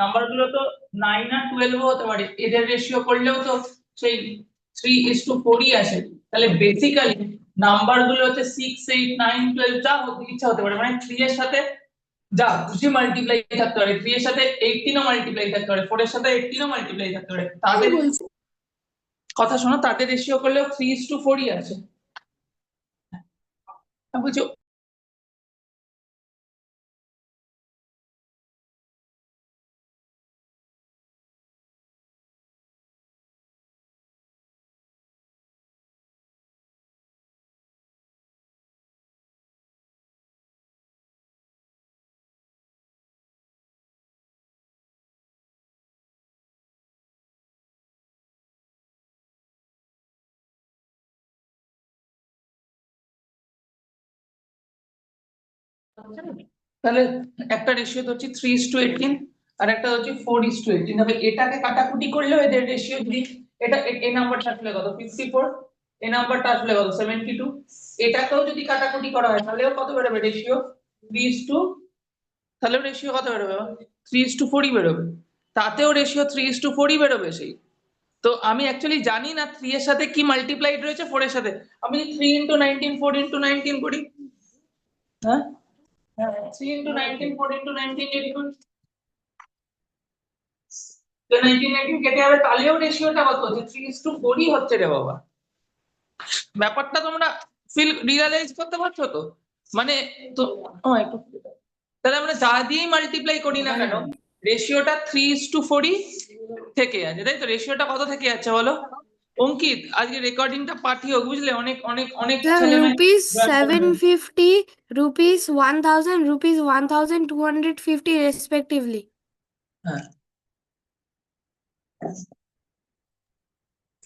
নাম্বার গুলো তো 9 আর 12 ও হতে পারে, এদের রেশিও করলেও তো সেই 3:4ই আসে। তাহলে বেসিক্যালি নাম্বার গুলো হচ্ছে 6 8 9 12 যা হতে ইচ্ছা হতে পারে, মানে 3 এর সাথে যা খুশি মাল্টিপ্লাই থাকতে পারে, 3 এর সাথে 18 ও মাল্টিপ্লাই থাকতে পারে, 4 এর সাথে 18 ও মাল্টিপ্লাই থাকতে পারে। তাদের কথা শোনো, তাদের রেশিও করলেও 3:4ই আছে। বুঝছো? তাহলে একটা রেশিও হচ্ছে 3:18 আর একটা হচ্ছে 4:18, তবে এটাকে কাটাকুটি করলেও এদের রেশিও যদি এটা এই নাম্বারটা আসলে কত 54, এই নাম্বারটা আসলে কত 72, এটাকেও যদি কাটাকুটি করা হয় তাহলেও কত বেরোবে রেশিও? 3:, তাহলেও রেশিও কত বেরোবে? 3:4ই বেরোবে, তাতেও রেশিও 3:4ই বেরোবে সেই। তো আমি অ্যাকচুয়ালি জানি না 3 এর সাথে কি মাল্টিপ্লাইড রয়েছে 4 এর সাথে, আমি 3 × 19 4 × 19 করি, হ্যাঁ 3 × 19 4 × 19 যদি করি, তো 19 কেটে যাবে, তাহলেও রেশিওটা কত হচ্ছে? 3:4ই হচ্ছে রে বাবা। ব্যাপারটা তোমরা রিয়ালাইজ করতে পারছো তো? মানে তো একটু, তাহলে আমরা যা দিয়েই মাল্টিপ্লাই করি না কেন রেশিওটা 3:4ই থেকে আছে, তাই তো? রেশিওটা কত থেকে যাচ্ছে বলো অঙ্কিত? আজকে রেকর্ডিংটা পাঠিও, বুঝলে? অনেক অনেক অনেক ছেলে মেয়ে রুপিস 750, রুপিস 1000, রুপিস 1250 রেসপেক্টিভলি। হ্যাঁ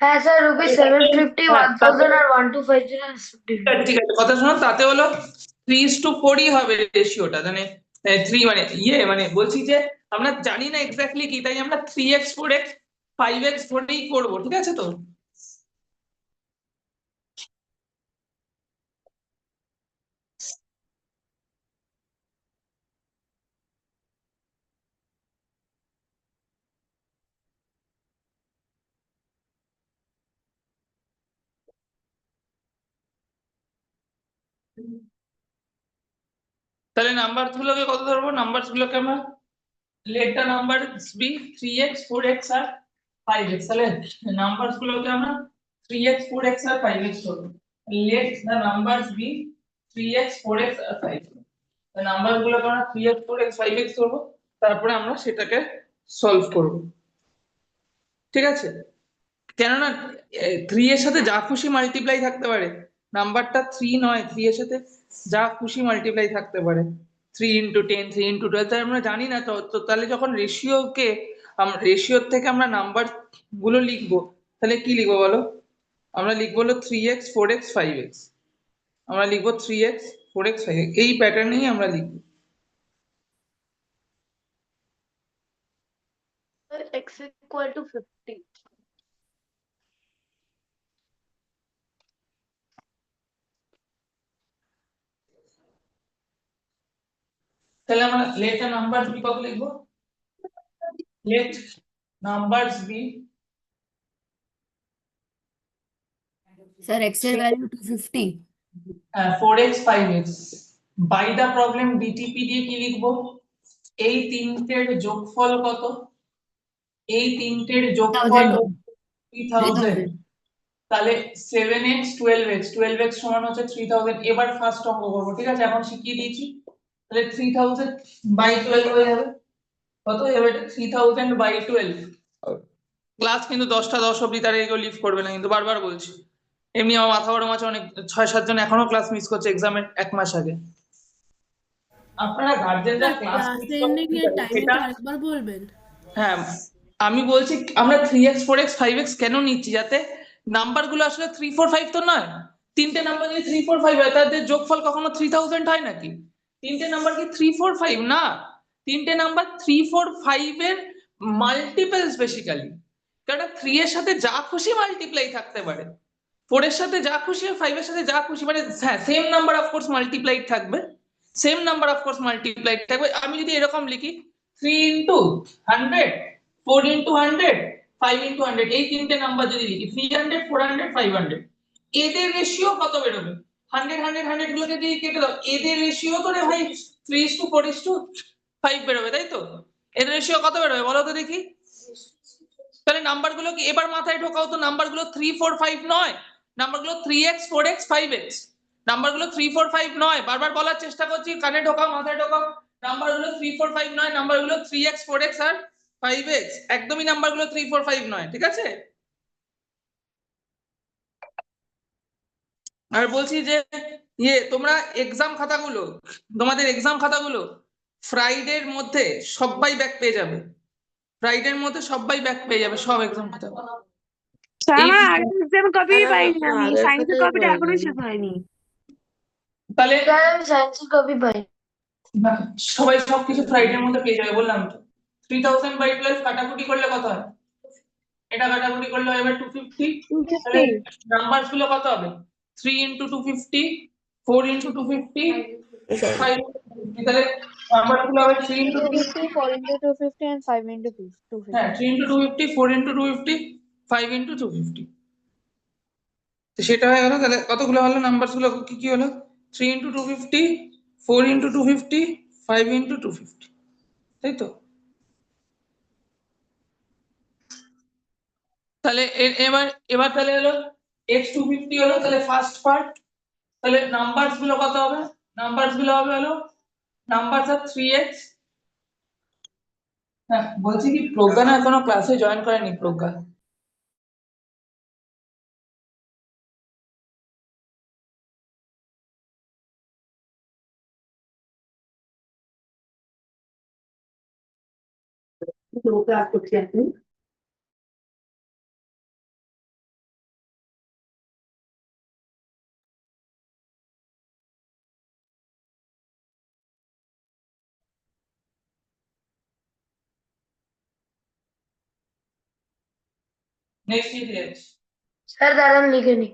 হ্যাঁ স্যার, রুপিস 750, 1000 আর 1250 ঠিক আছে, কথা শোনো, তাতে হলো 3:4ই হবে রেশিওটা, মানে 3 মানে মানে বলছি যে আমরা জানি না এক্স্যাক্টলি কি, তাই আমরা 3x 4x 5x ধরেই করবো, ঠিক আছে তো? তাহলে নাম্বার গুলোকে কত ধরবো? নাম্বার গুলোকে আমরা let the numbers be 3x 4x আর 5x, তাহলে নাম্বার গুলোকে আমরা 3x 4x আর 5x ধরবো। let the numbers be 3x 4x আর 5x, নাম্বার গুলোকে আমরা 3x 4x 5x ধরবো, তারপরে আমরা সেটাকে সলভ করব, ঠিক আছে? কেননা 3 এর সাথে যা খুশি মাল্টিপ্লাই থাকতে পারে, নাম্বারটা 3 নয়, 3 এর সাথে যা খুশি মাল্টিপ্লাই থাকতে পারে, 3 × 10 3 × 12, তাই আমরা জানি না তো তাহলে যখন রেশিওকে রেশিওর থেকে আমরা নাম্বার গুলো লিখবো, তাহলে কি লিখবো বলো? আমরা লিখবো হলো 3x 4x 5x, আমরা লিখবো 3x 4x 5x, এই প্যাটার্নেই আমরা লিখবো। x = 50। তাহলে আমরা let the numbers be কত লিখবো? let numbers be sir x এর value 250। 4x 5x by the problem DTP দিয়ে কি লিখবো? এই তিনটের যোগফল কত? এই তিনটের যোগফল 3000, তাহলে 7x 12x 12x সমান হচ্ছে 3000। এবার ফার্স্ট অঙ্ক করবো, ঠিক আছে? এখন শিখিয়ে দিয়েছি তাহলে 3000 বাই 12 হয়ে যাবে। কত হয়ে যাবে এটা? 3000 বাই 12। ক্লাস কিন্তু 10টা 10 অব্দি, তারা এগুলো লিভ করবে না কিন্তু, বারবার বলছি। এমনি আমার মাথা গরম আছে, অনেক 6-7 জন এখনো ক্লাস মিস করছে এক্সামের 1 মাস আগে। আপনারা গার্জেনরা ক্লাস মিস এন্ডিং এর করছেন সেটা, টাইমিংটা আরেকবার বলবেন? হ্যাঁ আমি বলছি আমরা 3x 4x 5x কেন নিচ্ছি, যাতে নাম্বার গুলো আসলে 3 4 5 তো নয়। তিনটে নাম্বার যদি 3 4 5 হয় তাদের যোগফল কখনো 3000 হয় নাকি? তিনটে নাম্বার কি 3 4 5 না, তিনটে নাম্বার 3 4 5 এর মাল্টিপলস বেসিক্যালি। কারণ 3 এর সাথে যা খুশি মাল্টিপ্লাই থাকতে পারে, 4 এর সাথে যা খুশি আর 5 এর সাথে যা খুশি, মানে হ্যাঁ same number of course multiplied থাকবে, same number of course multiplied থাকবে। আমি যদি এরকম লিখি 3 ইনটু 100, 4 ইনটু 100, 5 ইনটু 100, এই তিনটে নাম্বার যদি লিখি 300 400 500, এদের রেশিও কত বেরোবে? 100 100 100 গুলোকে দিয়ে কেটে দাও, এদের রেশিও তো রে ভাই 3:4:5 বেরোবে, তাই তো? এদের রেশিও কত বেরোবে বলো তো দেখি। তাহলে নাম্বার গুলো কি এবার মাথায় ঢোকাও তো, নাম্বার গুলো 3 4 5 নয়, নাম্বার গুলো 3x 4x 5x, নাম্বার গুলো 3 4 5 নয়, বারবার বলার চেষ্টা করছি, কানে ঢোকাও মাথায় ঢোকাও। নাম্বার গুলো 3 4 5 নয়, নাম্বার গুলো 3x 4x আর 5x, একদমই নাম্বার গুলো 3 4 5 নয়, ঠিক আছে? আর বলছি যে তোমরা এক্সাম খাতাগুলো, তোমাদের এক্সাম খাতাগুলো ফ্রাইডের মধ্যে সবাই ব্যাক পেয়ে যাবে, ফ্রাইডের মধ্যে সবাই ব্যাক পেয়ে যাবে সব এক্সাম খাতা। স্যার এই আমার আগের এক্সাম কপি পাইনি, আমি আগের সায়েন্সের খাতায় কপিটা এখনো পাইনি। শেষ হয়নি। তাহলে স্যার আমি সায়েন্সের কপি পাই। না, সবাই সবকিছু ফ্রাইডের মধ্যে পেয়ে যাবে, বললাম তো। 3000 বাই 12 কাটাকুটি করলে কত হয়? এটা কাটাকুটি করলে হবে 250। তাহলে নাম্বারস গুলো কত হবে? 3 ইনটু 250, 4 ইনটু 250, 5 into 250, তাহলে নাম্বার গুলো হবে 3 ইনটু 250, 4 into 250 and 5 into 250. হ্যাঁ 3 ইনটু 250, 4 ইনটু 250, 5 ইনটু 250। তো সেটা হয়ে গেল। তাহলে কতগুলো হলো নাম্বারস গুলো, কি কি হলো? 3 ইনটু 250, 4 ইনটু 250, 5 ইনটু 250, তাই তো? তাহলে এবার এবার তাহলে হলো x 250 হলো, তাহলে ফার্স্ট পার্ট। তাহলে নাম্বারস গুলো কত হবে? নাম্বারস গুলো হবে হলো নাম্বারস আর 3x। হ্যাঁ বলছি কি, প্রজ্ঞা না এখনো ক্লাসে জয়েন করেনি, প্রজ্ঞা। নেক্সট ইজ স্যার দাঁড়ান লিখে নি।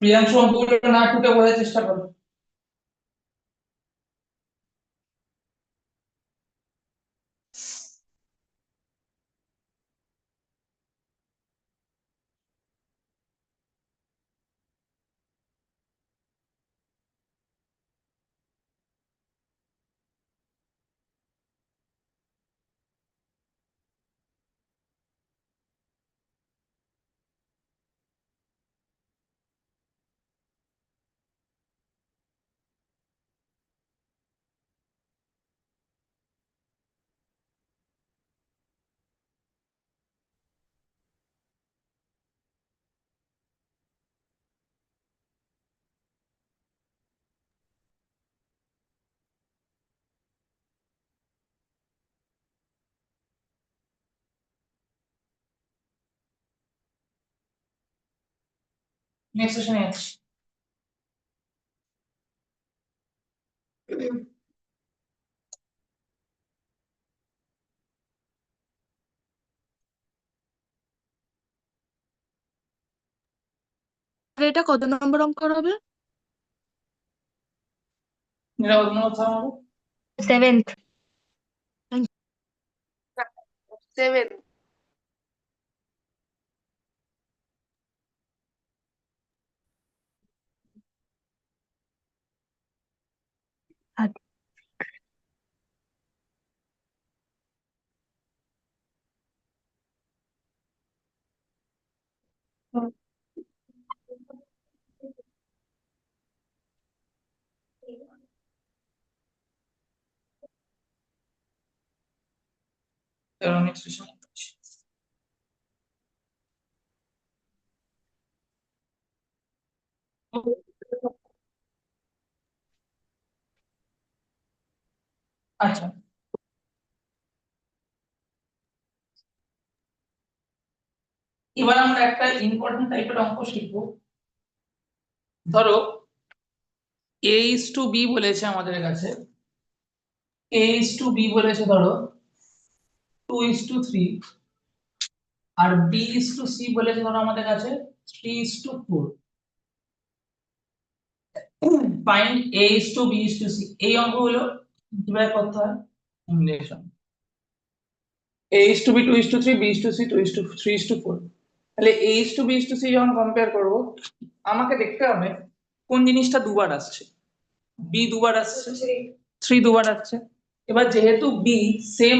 প্রিয়াংশু অঙ্কগুলো না টুকে বোঝার চেষ্টা করো। নেক্সট সেশনে আছে। এটা কত নম্বর অঙ্ক হবে? নিরাপদ হবে 7th। 7। নেক্সট আচ্ছা, এবার আমরা একটা ইম্পর্টেন্ট টাইপের অঙ্ক শিখবো। ধরো a:b বলেছে আমাদের কাছে, a:b বলেছে ধরো 2:3, আর b:c বলেছে ধরো আমাদের কাছে 3:4। Find a:b:c। এই অঙ্কগুলো কিভাবে করতে হয়? Equation a:b 2:3, b:c 3:4। তাহলে a:b:c যখন কম্পেয়ার করব, আমাকে দেখতে হবে কোন জিনিসটা দুবার আসছে। b দুবার আসছে, 3 দুবার আসছে। এবার যেহেতু b সেম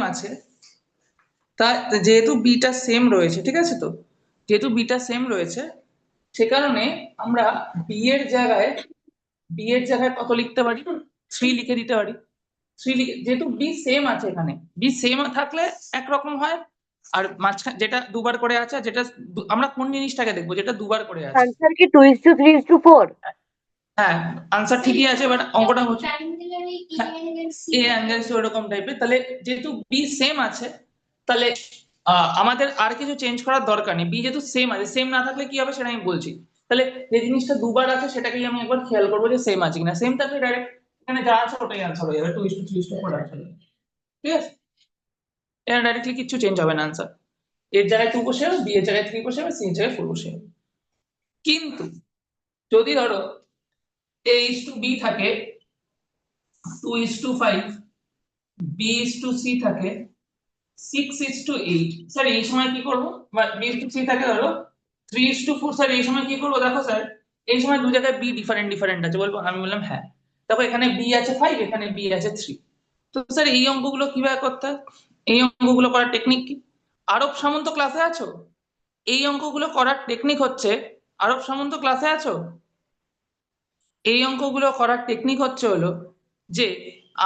আছে, তা যেহেতু b টা সেম রয়েছে, ঠিক আছে, তো যেহেতু b টা সেম রয়েছে, সে কারণে আমরা b এর জায়গায় কত লিখতে পারি? 3 লিখে দিতে পারি। 3 লিখে, যেহেতু b সেম আছে, এখানে b সেম থাকলে একরকম হয়, আর মাঝখানে যেটা দুবার করে আছে, যেটা আমরা কোন জিনিসটাকে দেখবো যেটা দুবার করে আছে। আনসার কি 2:3:4? হ্যাঁ, আনসার ঠিকই আছে, বাট অঙ্কটা হচ্ছে এ অ্যাঙ্গেল ওরকম টাইপের। তাহলে যেহেতু বি সেম আছে, তাহলে আমাদের আর কিছু চেঞ্জ করার দরকার নেই। বি যেহেতু সেম আছে, সেম না থাকলে কি হবে সেটা আমি বলছি। তাহলে যে জিনিসটা দুবার আছে সেটাকেই আমি একবার খেয়াল করবো যে সেম আছে কিনা। সেম থাকলে ডাইরেক্ট এখানে যা আছে ওটাই আনসার হয়ে যাবে, 2:3:4 আনসার। ঠিক আছে, এখানে ডাইরেক্টলি কিছু চেঞ্জ হবে না আনসার। এর জায়গায় 2 বসে যাবে, বি এর জায়গায় 3 বসে যাবে, সি এর জায়গায় 4 বসে যাবে। কিন্তু যদি ধরো a:b থাকে 2:5, b:c থাকে 6:8, স্যার এই সময় কি করব? b:c থাকে ধরো 3:4, স্যার এই সময় কি করব? দেখো স্যার, এই সময় দু জায়গায় b ডিফারেন্ট আছে বলবো। আমি বললাম হ্যাঁ। দেখো এখানে b আছে 5, এখানে b আছে 3। তো স্যার এই অঙ্কগুলো কিভাবে করতে হয়? এই অঙ্কগুলো করার টেকনিক কি? আরব সামন্ত ক্লাসে আছো? এই অঙ্কগুলো করার টেকনিক হচ্ছে, আরব সামন্ত ক্লাসে আছো? এই অঙ্কগুলো করার টেকনিক হচ্ছে হলো যে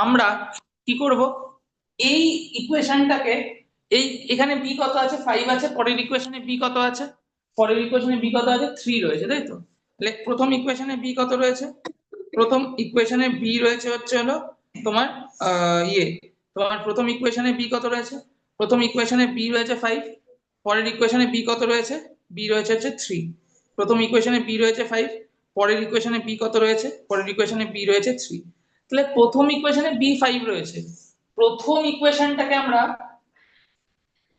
আমরা কি করব, এই ইকুয়েশনটাকে, এই এখানে b কত আছে? 5 আছে। পরের ইকুয়েশনে b কত আছে? 3 রয়েছে, তাই তো? তাহলে প্রথম ইকুয়েশনে b কত রয়েছে? প্রথম ইকুয়েশনে b রয়েছে হচ্ছে হলো তোমার তোমার প্রথম ইকুয়েশনে b কত রয়েছে? প্রথম ইকুয়েশনে b রয়েছে 5। পরের ইকুয়েশনে b কত রয়েছে? b রয়েছে হচ্ছে 3। প্রথম ইকুয়েশনে b রয়েছে 5, পরের ইকুয়েশনে b কত রয়েছে? পরের ইকুয়েশনে b রয়েছে 3। তাহলে প্রথম ইকুয়েশনে b 5 রয়েছে। প্রথম ইকুয়েশনটাকে আমরা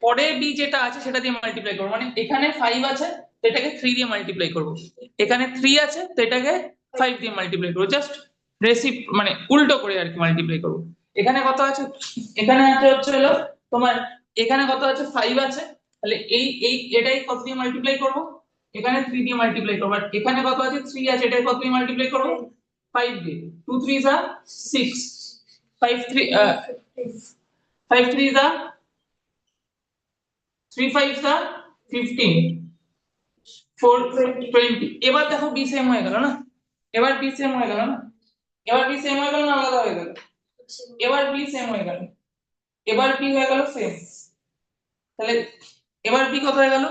পরে b যেটা আছে সেটা দিয়ে মাল্টিপ্লাই করব। মানে এখানে 5 আছে, তো এটাকে 3 দিয়ে মাল্টিপ্লাই করব। এখানে 3 আছে, তো এটাকে 5 দিয়ে মাল্টিপ্লাই করব। জাস্ট মানে উল্টো করে আর কি মাল্টিপ্লাই করব। এখানে কত আছে? এখানে আছে হচ্ছে হলো তোমার, এখানে কত আছে? 5 আছে। তাহলে এটাই কত দিয়ে মাল্টিপ্লাই করব? এখানে 3 দিয়ে মাল্টিপ্লাই করব। আর এখানে কত আছে? 3 আছে, এটাই কত দিয়ে মাল্টিপ্লাই করব? 5 দিয়ে। 2 3s are 6, 5 3 5 3s are 3 5s are 15, 4 20। এবার দেখো বি সেম হয়ে গেল না? এবার বি সেম হয়ে গেল না? এবার বি সেম হয়ে গেল না আলাদা হয়ে গেল? এবার বি সেম হয়ে গেল, এবার বি হয়ে গেল সেম। তাহলে এবার বি কত হয়ে গেল?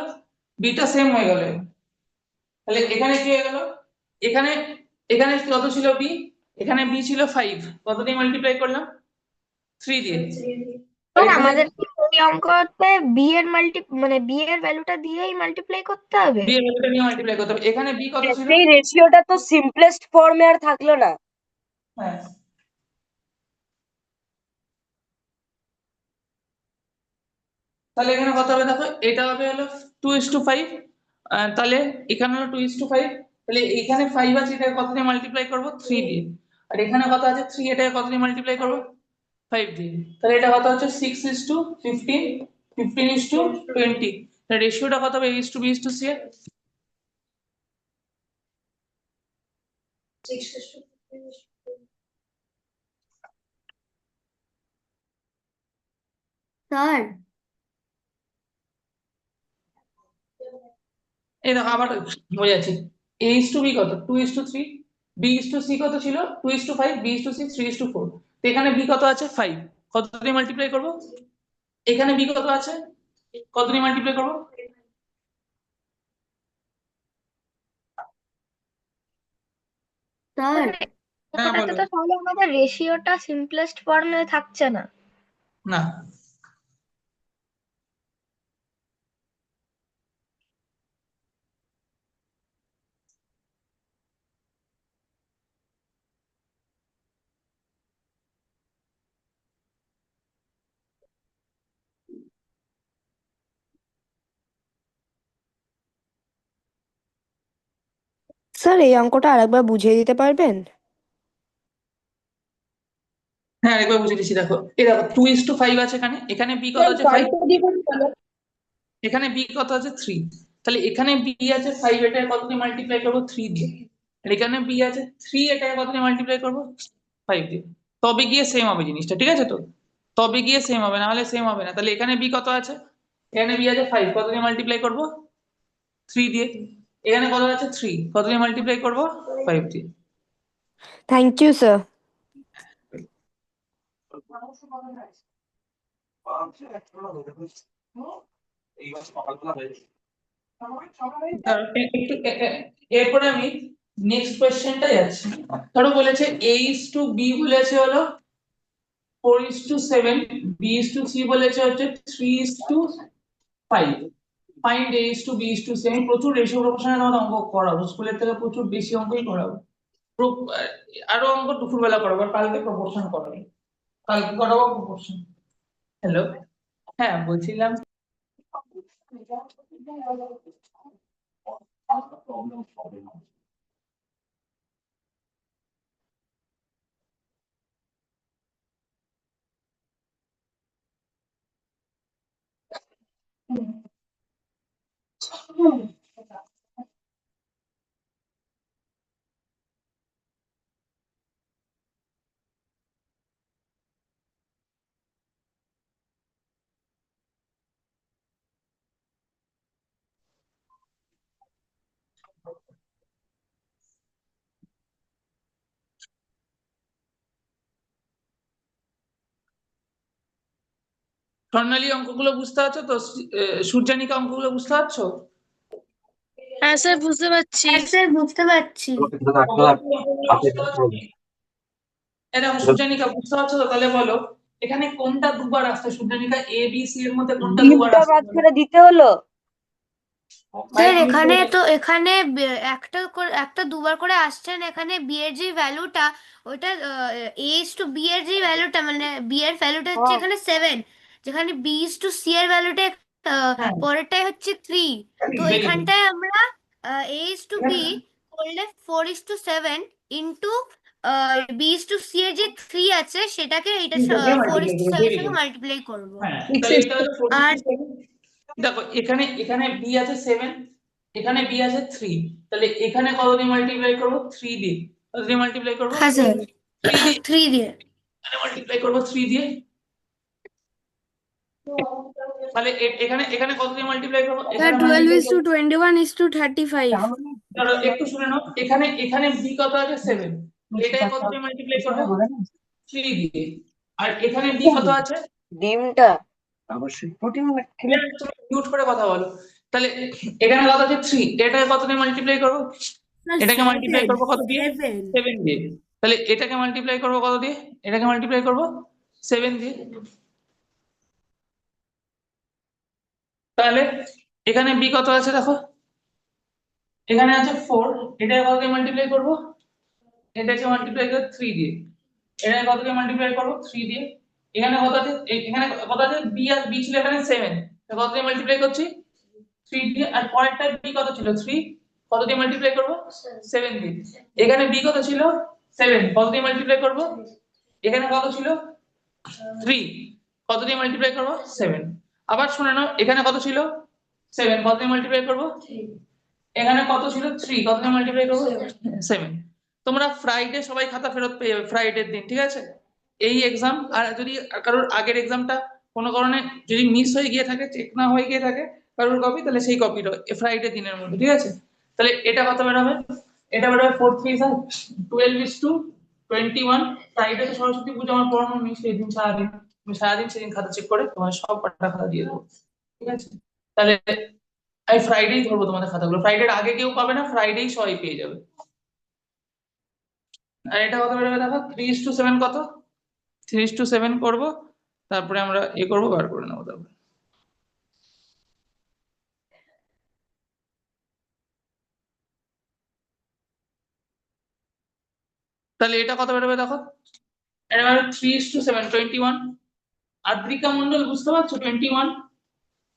বিটা সেম হয়ে গেল। তাহলে এখানে কি হয়ে গেল? এখানে এখানে কত ছিল বি? এখানে বি ছিল 5, কত দিয়ে মাল্টিপ্লাই করলাম? 3 দিয়ে। আর এখানে আমাদের কি ওই অঙ্কতে বি এর বি এর ভ্যালুটা দিয়েই মাল্টিপ্লাই করতে হবে? বি এর ভ্যালুটা নিয়ে মাল্টিপ্লাই করতে হবে। এখানে বি কত ছিল? সেই রেশিওটা তো সিম্পলেস্ট ফর্মে আর থাকলো না। হ্যাঁ, তাহলে এখানে কত হবে দেখো, এটা হবে হলো 2:5, তাহলে এখানে হলো 2:5। তাহলে এখানে 5 আছে, এটা কত দিয়ে মাল্টিপ্লাই করব? 3 দিয়ে। আর এখানে কত আছে? 3, এটা কত দিয়ে মাল্টিপ্লাই করব? 5 দিয়ে। তাহলে এটা কত হচ্ছে? 6:15, 15:20। তাহলে রেশিওটা কত হবে? A:B:C এর? স্যার এই দেখো আবার বোঝাচ্ছি। A:B কত? 2:3। B:C কত ছিল? 2:5, B:6, 3:4। তো এখানে B কত আছে? 5। কত দিয়ে মাল্টিপ্লাই করব? এখানে বি কত আছে, কত দিয়ে মাল্টিপ্লাই করব? স্যার হ্যাঁ বলো। তো তাহলে আমাদের রেশিওটা সিম্পলেস্ট ফর্মে থাকছে না। না, স্যার এই অঙ্কটা আরেকবার বুঝিয়ে দিতে পারবেন? হ্যাঁ একবার বুঝে দিচ্ছি, দেখো এই দেখো 2:5 আছে এখানে, এখানে বি কত আছে 5, এখানে বি কত আছে 3, তাহলে এখানে বি আছে 5, এটাকে কত দিয়ে মাল্টিপ্লাই করবো 3 দিয়ে, আর এখানে বি আছে 3, এটাকে কত দিয়ে মাল্টিপ্লাই করবো 5 দিয়ে, তবে গিয়ে সেম হবে জিনিসটা, ঠিক আছে তো? তবে গিয়ে সেম হবে, না হলে সেম হবে না। তাহলে এখানে বি কত আছে, এখানে বি আছে 5, কত দিয়ে মাল্টিপ্লাই করবো 3 দিয়ে, এখানে কত আছে 3, কত দিয়ে মাল্টিপ্লাই করবো 5 দিয়ে। Thank you sir. এরপরে আমি নেক্সট কোয়েশ্চেনটা যাচ্ছি। ধরো বলেছে a:b বলেছে হলো 4:7, b:c বলেছে হচ্ছে 3:5, ফাইন্ড a:b:c। আমি প্রচুর রেশিও প্রপোর্শনের অঙ্ক করাবো, স্কুলের থেকে প্রচুর বেশি অঙ্কই করাবো, আরো অঙ্ক দুপুরবেলা করাবো, আর কালকে প্রপোর্শন করাবো, কালকে করাবো প্রপোর্শন। হ্যালো, হ্যাঁ বলছিলাম স্বর্ণালী অঙ্কগুলো বুঝতে পারছো তো? সূর্যানিকা অঙ্কগুলো বুঝতে পারছো? হ্যাঁ স্যার বুঝতে পারছি। স্যার বুঝতে পারছি। এরকম সূর্যানিকা বুঝতে পারছো তো? তাহলে বলো এখানে কোনটা দুবার আসছে, সূর্যানিকা এ বি সি এর মধ্যে কোনটা দুবার আসছে? দিতে হলো। স্যার এখানে একটা দুবার করে আসছেন, এখানে বি এর যে ভ্যালুটা ওটা a:b এর যে ভ্যালুটা মানে বি এর ভ্যালুটা হচ্ছে এখানে 7, যেখানে b:c এর ভ্যালুটা হ্যাঁ, পরেরটাই হচ্ছে 3। তো very good. এখানটায় আমরা a:b করলে 4:7 ইন্টু b:c এর যে 3 আছে সেটাকে এটা ঠিক আছে, multiply 4:7 করবো, এর very সঙ্গে good. মাল্টিপ্লাই করবো। হ্যাঁ, তাহলে এটা হলো 4:7। আর দেখো এখানে এখানে বি আছে 7, এখানে বি আছে 3, তাহলে এখানে কত দিয়ে মাল্টিপ্লাই করবো 3 দিয়ে, কত দিয়ে মাল্টিপ্লাই করবো হ্যাঁ স্যার 3 দিয়ে, 3 দিয়ে। এখানে মাল্টিপ্লাই করবো 3 দিয়ে, তাহলে এখানে এখানে কত দিয়ে মাল্টিপ্লাই করবো, স্যার এখানে 12:21:35। ধরো একটু শুনে নাও, এখানে এখানে বি কত আছে 7, এটাকে কত দিয়ে মাল্টিপ্লাই করবো 3 দিয়ে, আর এখানে বি কত আছে, ডিমটা মিউট করে কথা বলো, তাহলে এখানে কত আছে 3, এটাকে কত দিয়ে মাল্টিপ্লাই করবো, এটাকে মাল্টিপ্লাই করবো কত দিয়ে 7 দিয়ে, তাহলে এটাকে মাল্টিপ্লাই করবো কত দিয়ে, এটাকে মাল্টিপ্লাই করবো 7 দিয়ে, তাহলে এখানে বি কত আছে দেখো, এখানে আছে 4, এটাকে কত দিয়ে মাল্টিপ্লাই করবো, এটাকে মাল্টিপ্লাই করবো 3 দিয়ে, এটাকে কত দিয়ে মাল্টিপ্লাই করবো 3 দিয়ে, এখানে কত আছে, এখানে কত আছে বি, আর বি ছিল এখানে 7, কত দিয়ে মাল্টিপ্লাই করছি 3 দিয়ে, আর পরেরটা বি কত ছিল 3, কত দিয়ে মাল্টিপ্লাই করবো 7 দিয়ে, এখানে বি কত ছিল 7, কত দিয়ে মাল্টিপ্লাই করবো, এখানে কত ছিল 3, কত দিয়ে মাল্টিপ্লাই করবো 7, আবার শুনে নাও এখানে কত ছিল 7, কত দিয়ে মাল্টিপ্লাই করবো, এখানে কত ছিল 3, কত দিয়ে মাল্টিপ্লাই করবো 7। তোমরা ফ্রাইডে সবাই খাতা ফেরত পেয়ে যাবে, ফ্রাইডের দিন, ঠিক আছে? এই এক্সাম, আর যদি কারোর আগের এক্সামটা কোনো কারণে যদি মিস হয়ে গিয়ে থাকে, চেক না হয়ে গিয়ে থাকে কারোর কপি, তাহলে সেই কপিটা ফ্রাইডে দিনের মধ্যে, ঠিক আছে? তাহলে এটা কত বেরোবে, এটা বেরোবে 4 3 12:21। ফ্রাইডে তো সরস্বতী পুজো, আমার পড়ানো নেই সেই দিন সারাদিন, আমি সারাদিন সেদিন খাতা চেক করে তোমার সব কটা খাতা দিয়ে দেবো, ঠিক আছে? তাহলে আমি ফ্রাইডেই ধরবো তোমাদের খাতাগুলো, ফ্রাইডের আগে কেউ পাবে না, ফ্রাইডেই সবাই পেয়ে যাবে। আর এটা কত বেরোবে দেখো, 3:7 কত, 3:7 করবো, তারপরে আমরা করবো, বার করে নেবো তারপরে। তাহলে এটা কত বেরোবে দেখো, এটা বেরোবে 3:7, 21। আদ্রিকা মন্ডল বুঝতে পারছো, 21।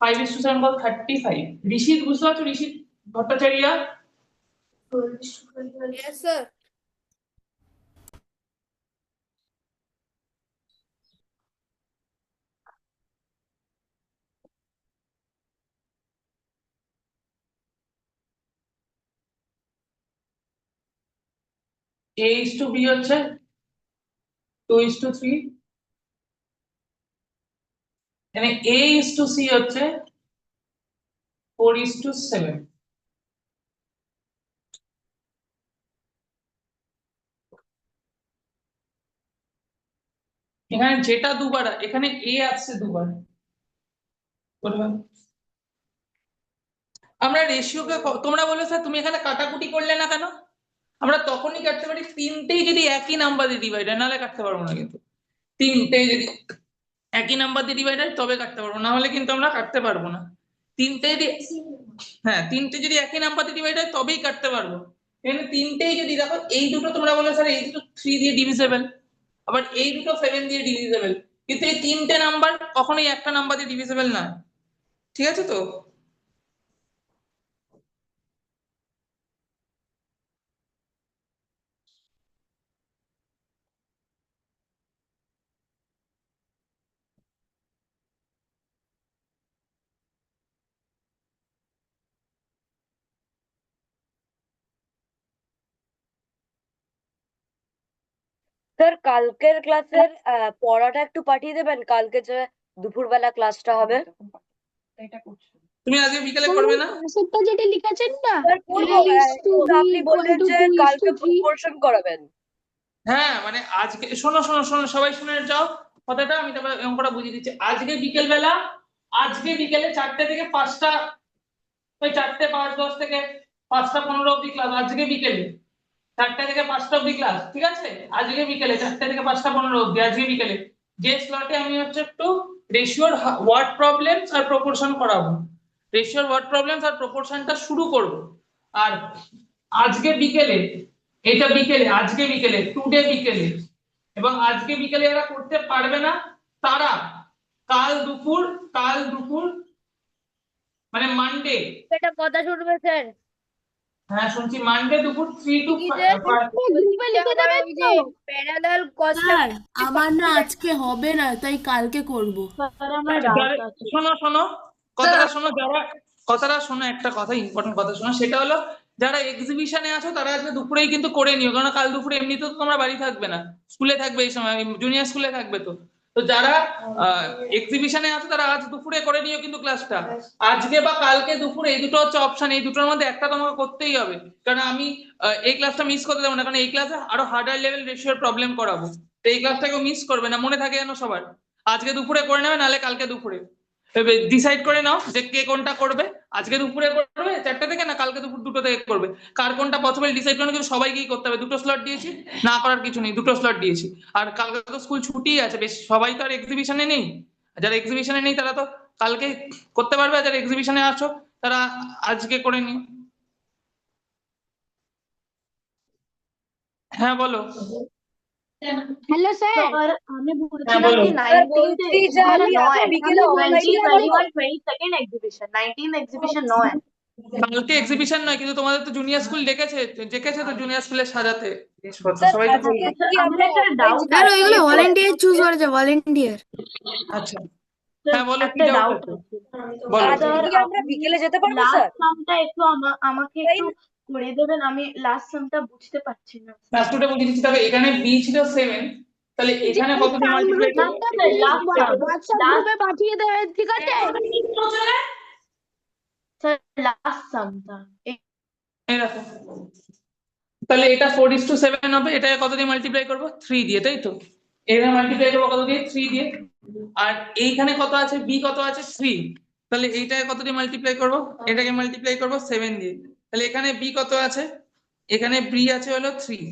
5:7 কত, 35। ঋষিত বুঝতে পারছো, Rishit Bhattacharya? Yes, sir. A:B হচ্ছে 2:3, মানে A:C হচ্ছে 4:7। এখানে যেটা দুবার, এখানে A আসছে দুবার, বলবেন আমরা রেশিওকে, তোমরা বলে স্যার তুমি এখানে কাটাকুটি করলে না কেন? আমরা তখনই কাটতে পারি তিনটেই যদি একই নাম্বার দিয়ে ডিভাইড হয়, নাহলে কাটতে পারবো না। কিন্তু তিনটেই যদি একই নাম্বার দিয়ে ডিভাইড হয় তবে কাটতে পারবো, না হলে কিন্তু আমরা কাটতে পারবো না। তিনটে যদি, হ্যাঁ তিনটে যদি একই নাম্বার দিয়ে ডিভাইড হয় তবেই কাটতে পারবো। এখানে তিনটেই যদি দেখো, এই দুটো তোমরা বলে স্যার এই দুটো 3 দিয়ে ডিভিজেবল, আবার এই দুটো 7 দিয়ে ডিভিজেবল, কিন্তু এই তিনটে নাম্বার কখনোই একটা নাম্বার দিয়ে ডিভিজেবল না, ঠিক আছে তো? স্যার কালকের ক্লাসের পড়াটা একটু পাঠিয়ে দেবেন, কালকে যে দুপুরবেলা ক্লাসটা হবে। তুমি আজকে বিকেলে করবে না? সেটা যেটা লিখেছেন না, স্যার করবো, কিন্তু আপনি বললেন যে কালকে পোর্শন করাবেন। হ্যাঁ মানে আজকে শোনো শোনো শোনো, সবাই শুনে যাও কথাটা, আমি তারপরে অঙ্কটা বুঝিয়ে দিচ্ছি। আজকে বিকেল বেলা, আজকে বিকেলে 4টে থেকে 5টা, ওই 4টে 5:10 থেকে 5টা 15 অব্দি ক্লাস, আজকে বিকেলে 4টে থেকে 5টা অব্দি ক্লাস, ঠিক আছে? আজকে বিকেলে 4টে থেকে 5টা 15 অব্দি, আজকে বিকেলে। যে স্লটে আমি হচ্ছে একটু রেশিওর ওয়ার্ড প্রবলেমস আর প্রপোর্শন করাবো, রেশিওর ওয়ার্ড প্রবলেমস আর প্রপোর্শনটা শুরু করব। আর আজকে বিকেলে, এটা বিকেলে, আজকে বিকেলে, টুডে বিকেলে, এবং আজকে বিকেলে এরা করতে পারবে না তারা কাল দুপুর মানে মানডে, এটা কথা শুনবে স্যার। হ্যাঁ শুনছি, মানডে দুপুর 3 to 5। গ্রুপে লিখে দেবেন তো? প্যারালাল স্যার আমার না আজকে হবে না, তাই কালকে করব। শোনো শোনো কথাটা শোনো, যারা কথাটা শোনো, একটা কথা ইম্পর্টেন্ট কথা শোনো, সেটা হলো যারা এক্সিবিশনে আছো তারা আজকে দুপুরেই কিন্তু করে নিও, কারণ কাল দুপুরে এমনিতেও তো তোমরা বাড়ি থাকবে না, স্কুলে থাকবে, এই সময় জুনিয়র স্কুলে থাকবে। তো যারা এক্সিবিশনে আছো তারা আজ দুপুরে করে নিও কিন্তু ক্লাসটা, আজকে বা কালকে দুপুরে, এই দুটো হচ্ছে অপশন, এই দুটোর মধ্যে একটা তোমাকে করতেই হবে, কারণ আমি এই ক্লাসটা মিস করতে দেবো না, কারণ এই ক্লাসে আরো হার্ডার লেভেল রেশিওর প্রবলেম করাবো, তো এই ক্লাসটাকেও মিস করবে না, মনে থাকে যেন সবার। আজকে দুপুরে করে নেবে, নাহলে কালকে দুপুরে ডিসাইড করে নাও যে কে কোনটা করবে, আজকে দুপুরে করবে 4টে থেকে, না কালকে দুপুর 2টো থেকে করবে, কার কোনটা পসিবল ডিসাইড করে, কিন্তু সবাইকেই করতে হবে। 2টো স্লট দিয়েছি, না করার কিছু নেই, 2টো স্লট দিয়েছি। আর কালকে তো স্কুল ছুটি আছে, বেশ সবাই তো আর এক্সিবিশনে নেই, যারা এক্সিবিশনে নেই তারা তো কালকে করতে পারবে, আর যারা এক্সিবিশনে আছো তারা আজকে করে নিও। হ্যাঁ বলো। হ্যালো স্যার, আমি হ্যাঁ বলছিলাম বলো। যে বিকেলে এক্সিবিশন, 19 এক্সিবিশন নয়। কালকে এক্সিবিশন নয়, কিন্তু তোমাদের তো জুনিয়র স্কুল ডেকেছে তো জুনিয়র স্কুলে সাজাতে জিনিসপত্র, সবাই তো বলবে। স্যার ওইগুলো ভলেন্টিয়ার চুজ করেছে, ভলেন্টিয়ার। আচ্ছা হ্যাঁ বলো, কি ডাউট আছে বলো। আমরা বিকেলে যেতে পারবো স্যার? লাস্ট সামটা একটু আমাকে একটু করে দেবেন, আমি লাস্ট সামটা বুঝতে পারছি না। লাস্টটা বুঝিয়ে দিচ্ছি, তবে এখানে বি ছিল 7, তাহলে এখানে কত দিয়ে মাল্টিপ্লাই করব? হোয়াটসঅ্যাপ গ্রুপে পাঠিয়ে দেবেন, ঠিক আছে? স্যার লাস্ট সামটা এই দেখো, তাহলে এটা 4:7 হবে, এটা কত দিয়ে মাল্টিপ্লাই করব? 3 দিয়ে, তাই তো? এখানে মাল্টিপ্লাই করব কত দিয়ে? 3 দিয়ে। আর এইখানে কত আছে বি কত আছে 3, তাহলে এইটাকে কত দিয়ে মাল্টিপ্লাই করব, এটাকে মাল্টিপ্লাই করব 7 দিয়ে। তাহলে এখানে বি কত আছে, এখানে বি আছে হলো 3,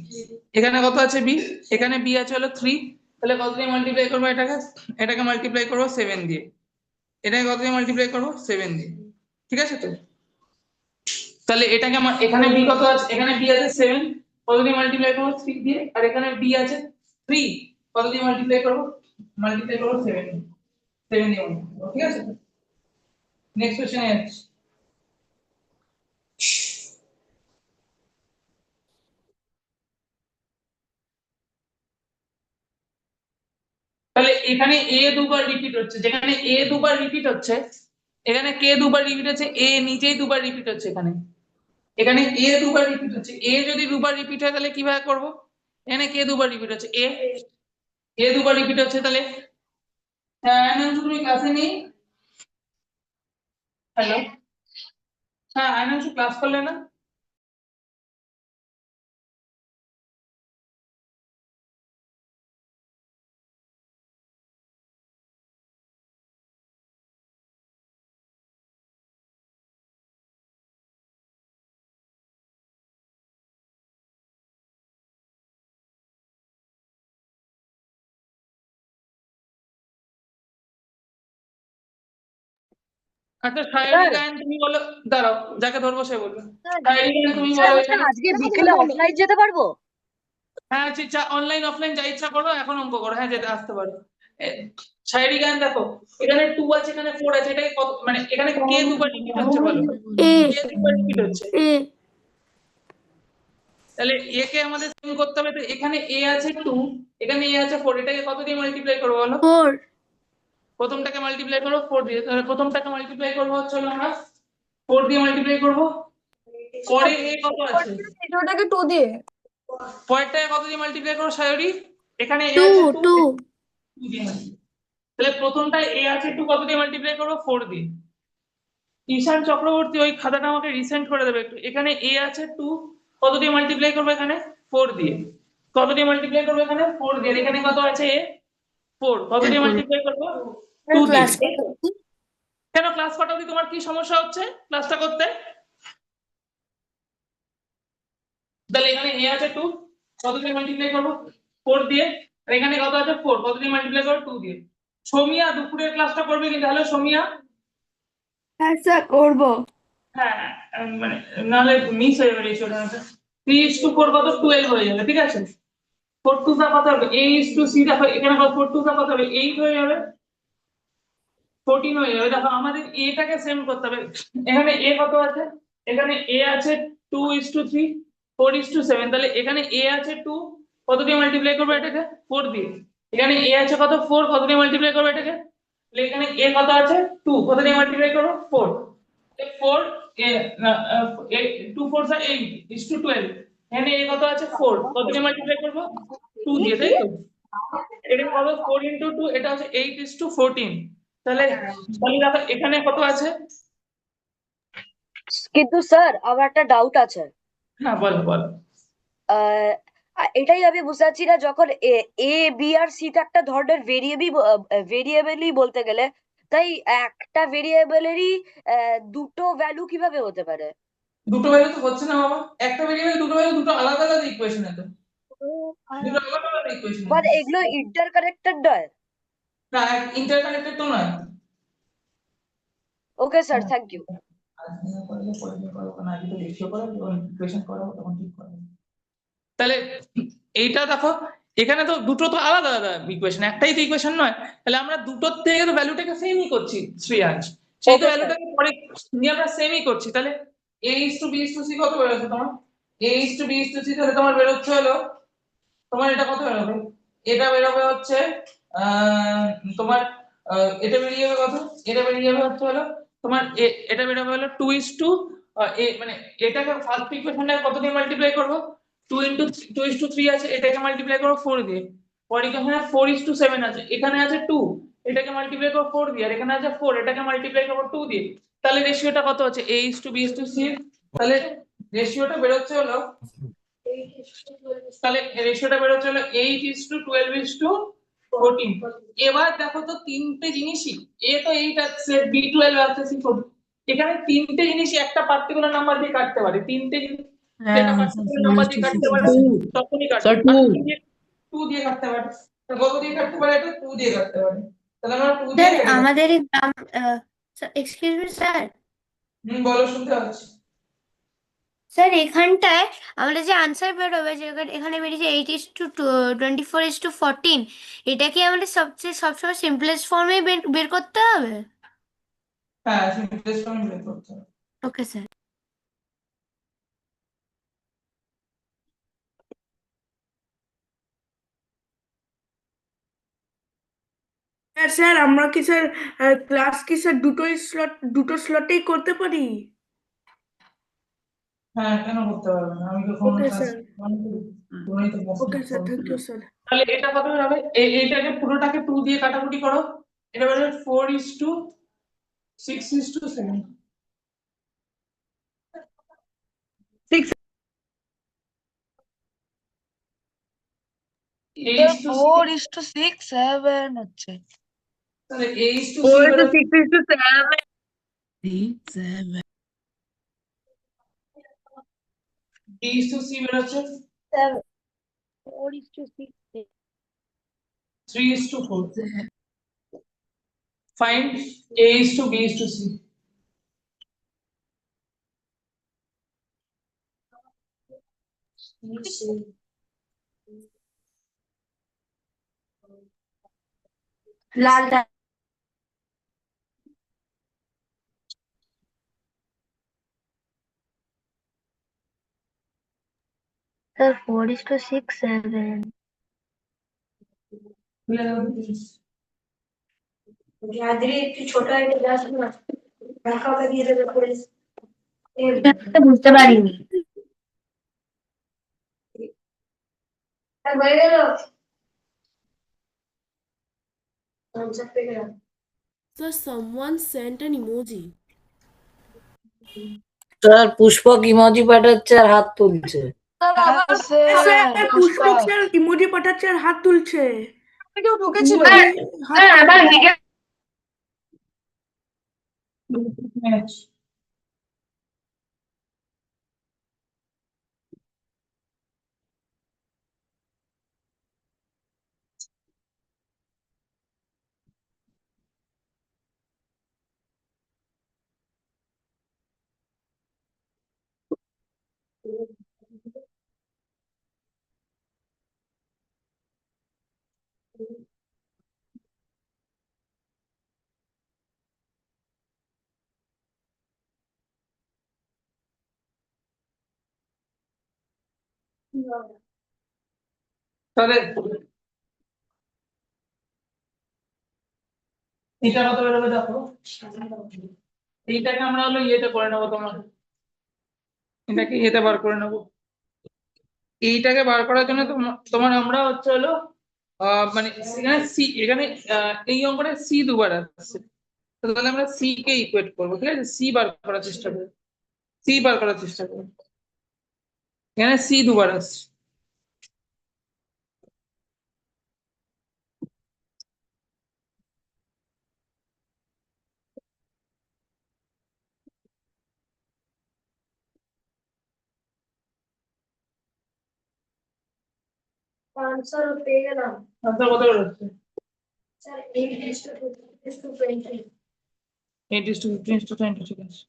এখানে কত আছে বি, এখানে বি আছে হলো 3, তাহলে কত দিয়ে মাল্টিপ্লাই করব এটাকে মাল্টিপ্লাই করব 7 দিয়ে, এটাকে কত দিয়ে মাল্টিপ্লাই করব 7 দিয়ে, ঠিক আছে তো। তাহলে এটাকে এখানে বি কত আছে, এখানে বি আছে 7, কত দিয়ে মাল্টিপ্লাই করব 3 দিয়ে, আর এখানে বি আছে 3, কত দিয়ে মাল্টিপ্লাই করব 7 দিয়ে, 7 দিয়ে multiply করব, ঠিক আছে। নেক্সট কোশ্চেন আছে, তাহলে এখানে a দুবার রিপিট হচ্ছে, যেখানে a দুবার রিপিট হচ্ছে এখানে k দুবার রিপিট হচ্ছে, a নিজেই দুবার রিপিট হচ্ছে, এখানে a দুবার রিপিট হচ্ছে, a যদি দুবার রিপিট হয় তাহলে কিভাবে করব, এখানে k দুবার রিপিট হচ্ছে, a দুবার রিপিট হচ্ছে, তাহলে আয়নাংশু তুমি ক্লাসে নেই, হ্যালো, হ্যাঁ আয়নাংশু ক্লাস করলে না? আচ্ছা সায়রি গায়ন তুমি বলো, দাঁড়াও যাকে ধরবো সে বলবে, সায়রি গায়ন তুমি বলো এখানে। আজকে বিকেলে অফলাইন যেতে পারবো? হ্যাঁ আচ্ছা অনলাইন অফলাইন যা ইচ্ছা করো, এখন অঙ্ক করো, হ্যাঁ যেতে আসতে পারো। সায়রি গায়ন দেখো এখানে 2 আছে, এখানে 4 আছে, এটাকে কত মানে এখানে কে দুবার রিপিট হচ্ছে বলো, কে দুবার রিপিট হচ্ছে, তাহলে এ কে আমাদের সেম করতে হবে, তো এখানে a আছে 2, এখানে a আছে 4, এটাকে কত দিয়ে মাল্টিপ্লাই করব বলো, 4 প্রথমটাকে মাল্টিপ্লাই করব 4 দিয়ে, তাহলে প্রথমটাকে মাল্টিপ্লাই করব হচ্ছে আমরা 4 দিয়ে মাল্টিপ্লাই করব, পরে a কত আছে, ওটাকে 2 দিয়ে, পরেরটাকে কত দিয়ে মাল্টিপ্লাই করব সায়রি, এখানে a 2 আছে 2 2 দিয়ে multiply। তাহলে প্রথমটায় a আছে 2, কত দিয়ে মাল্টিপ্লাই করব 4 দিয়ে। ঈশান চক্রবর্তী ওই খাতাটা আমাকে রিসেন্ড করে দেবে একটু, এখানে a আছে 2, কত দিয়ে মাল্টিপ্লাই করব এখানে 4 দিয়ে, কত দিয়ে মাল্টিপ্লাই করব এখানে 4 দিয়ে, এখানে কত আছে a 4, কত দিয়ে মাল্টিপ্লাই করব 2 দিয়ে। কেন ক্লাস কটা অবধি তোমার কি সমস্যা হচ্ছে ক্লাসটা করতে, তাহলে এখানে a আছে 2, কত দিয়ে মাল্টিপ্লাই করব 4 দিয়ে, আর এখানে কত আছে 4, কত দিয়ে মাল্টিপ্লাই করব 2 দিয়ে। সোমিয়া দুপুরের ক্লাসটা করবে কিন্তু, হ্যালো সোমিয়া, হ্যাঁ স্যার করবো। হ্যাঁ মানে নাহলে মিস হয়ে যাবে রেশিওটা, 3:4 কত 12 হয়ে যাবে, ঠিক আছে। 4 2 টা কত হবে, a:c দেখো এখানে কত 4 2 টা কত হবে 8 হয়ে যাবে, 14 হয়ে যাবে। দেখো আমাদের এটাকে সেম করতে হবে, এখানে a কত আছে, এখানে a আছে 2:3 4:7, তাহলে এখানে a আছে 2, কত দিয়ে মাল্টিপ্লাই করবে এটাকে 4 দিয়ে, এখানে a আছে কত 4, কত দিয়ে মাল্টিপ্লাই করবে এটাকে, তাহলে এখানে a কত আছে 2, কত দিয়ে মাল্টিপ্লাই করব 4, 4 2 4 8:12, এখানে a কত আছে 4, কত দিয়ে মাল্টিপ্লাই করব 2 দিয়ে, তাই তো। এটা কত 4 into 2, এটা হচ্ছে 8:14, তাহলে দেখো এখানে কত আছে, কিন্তু স্যার আমার একটা ডাউট আছে। হ্যাঁ বলো বলো। আহ, এটাই আমি বুঝতে পারছি না, যখন এ বি আর সি তো একটা ধরনের ভেরিয়েবলই বলতে গেলে, তাই একটা ভেরিয়েবলেরই দুটো ভ্যালু কিভাবে হতে পারে? দুটো ভ্যালু তো হচ্ছে না বাবা, একটা ভেরিয়েবল দুটো ভ্যালু, দুটো আলাদা আলাদা ইকুয়েশন, তো দুটো আলাদা আলাদা ইকুয়েশন, মানে এগুলো ইন্টারকানেক্টেড নয়? না ইন্টারকানেক্টেড তো নয়। Okay sir, thank you. তাহলে এইটা দেখো এখানে তো দুটো তো আলাদা আলাদা ইকুয়েশন, একটাই তো ইকুয়েশন নয়, তাহলে আমরা দুটোর থেকে তো ভ্যালুটাকে সেমই করছি শ্রেয়াংশ, সেই তো Okay, sir. ভ্যালুটাকে পরে নিয়ে আমরা সেমই করছি, তাহলে a:b:c কত বেরোচ্ছে তোমার, a:b:c, তাহলে তোমার বেরোচ্ছে হলো, তোমার এটা কত বেরোবে, এটা বেরোবে হচ্ছে তোমার এটা বেরিয়ে যাবে কত, এটা বেরিয়ে যাবে হচ্ছে হলো তোমার এটা বেরোবে হলো 2:, মানে এটাকে ফার্স্ট ইকুয়েশনটাকে কত দিয়ে মাল্টিপ্লাই করব, 2:3 আছে, এটাকে মাল্টিপ্লাই করব 4 দিয়ে, পরে এখানে 4:7 আছে, এখানে আছে 2, এটাকে মাল্টিপ্লাই করব 4 দিয়ে, আর এখানে আছে 4, এটাকে মাল্টিপ্লাই করব 2 দিয়ে, তাহলে রেশিওটা কত আছে a:b:c, তাহলে রেশিওটা বেরোচ্ছে হলো, তাহলে রেশিওটা বেরোচ্ছে হলো 8:12 14। এবার দেখো তো তিনটে জিনিসই এ তো এইটা B12 আছে C14, এখানে তিনটে জিনিসই একটা পার্টিকুলার নাম্বার দিয়ে কাটতে পারে, তিনটে জিনিস যেটা পার্টিকুলার নাম্বার দিয়ে কাটতে পারে তখনই কাটবে, 2 দিয়ে কাটতে পারে, তো কত দিয়ে কাটতে পারে, এটা 2 দিয়ে কাটতে পারে, তাহলে আমরা 2 দিয়ে স্যার কেটে দেবো। আমাদের এই এক্সকিউজ মি স্যার, বলো, শুনতে পাচ্ছি। স্যার এখানটায় আমাদের যে আনসার বেরোবে, যে এখানে বেরিয়েছে 8:24:14, এটা কি আমাদের সবসময় সিম্পলেস্ট ফর্মে বের করতে হবে? হ্যাঁ, সিম্পলেস্ট ফর্ম বের করতে হবে। Okay sir. স্যার আমরা কি স্যার ক্লাস কি স্যার দুটো স্লটেই করতে পারি? হ্যাঁ, কেন করতে পারবে না, আমি তো ফোন ওকে ক্লাস স্যার, তোমরাই তো বসে ওকে স্যার, করো। Thank you sir. তাহলে এটা কত হবে, এইটাকে পুরোটাকে 2 দিয়ে কাটাকুটি করো, এটা বেরোবে 4:6:7। 4:6:7 হচ্ছে। তাহলে A:6 বেরোবে, 6:7 B:6 বেরোচ্ছে 4:6. 3:4। Find A:B:C. লাল স্যার 4:6:7. গাদরি একটু ছোট হয়ে যাচ্ছে না, ঢাকাটা দিয়ে দেবে করে। বুঝতে পারিনি। হয়ে গেল আনসার পেয়ে গেলাম। Sir, someone sent an emoji. Sir Pushpak emoji পাঠাচ্ছে আর হাত তুলছে। স্যার পুষ্পক স্যার ইমোজি পাঠাচ্ছে আর হাত তুলছে। কেউ ঢুকেছিল? হাত তুলছে। তাহলে এটা কত বেরোবে দেখো, এইটাকে আমরা হলো ইয়েতে করে নেবো, তোমার এটাকে ইয়েতে বার করে নেবো, এইটাকে বার করার জন্য তোমার আমরা হচ্ছে হলো মানে এখানে সি, এখানে এই অঙ্কটা সি দুবার আসছে, তো তাহলে আমরা সি কে ইকুয়েট করবো, ঠিক আছে, সি বার করার চেষ্টা করবো, সি বার করার চেষ্টা করবো, এখানে সি দুবার আসছে। আনসার পেয়ে গেলাম। আনসার কত বেরোচ্ছে, স্যার 8:20. 8:15:20, ঠিক আছে।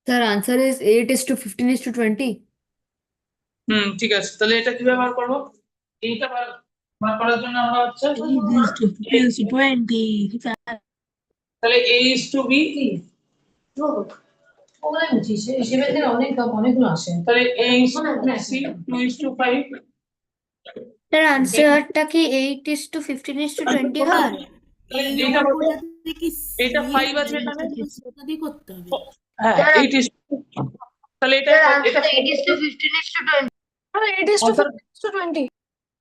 Sir, answer is 8:15:20. ঠিক আছে, তাহলে এটা কিভাবে বার করবো, এইটা বার করার জন্য আমরা হচ্ছে 8:20. তাহলে A:B কি ওগুলো বুঝি হিসেবে অনেকগুলো আসে। তাহলে A:C 2:5। স্যার আনসারটা কি 8:15:20 হয়? এটা 5 আছে এখানে, সেটা দিয়ে করতে হবে। হ্যাঁ 8 তাহলে এটা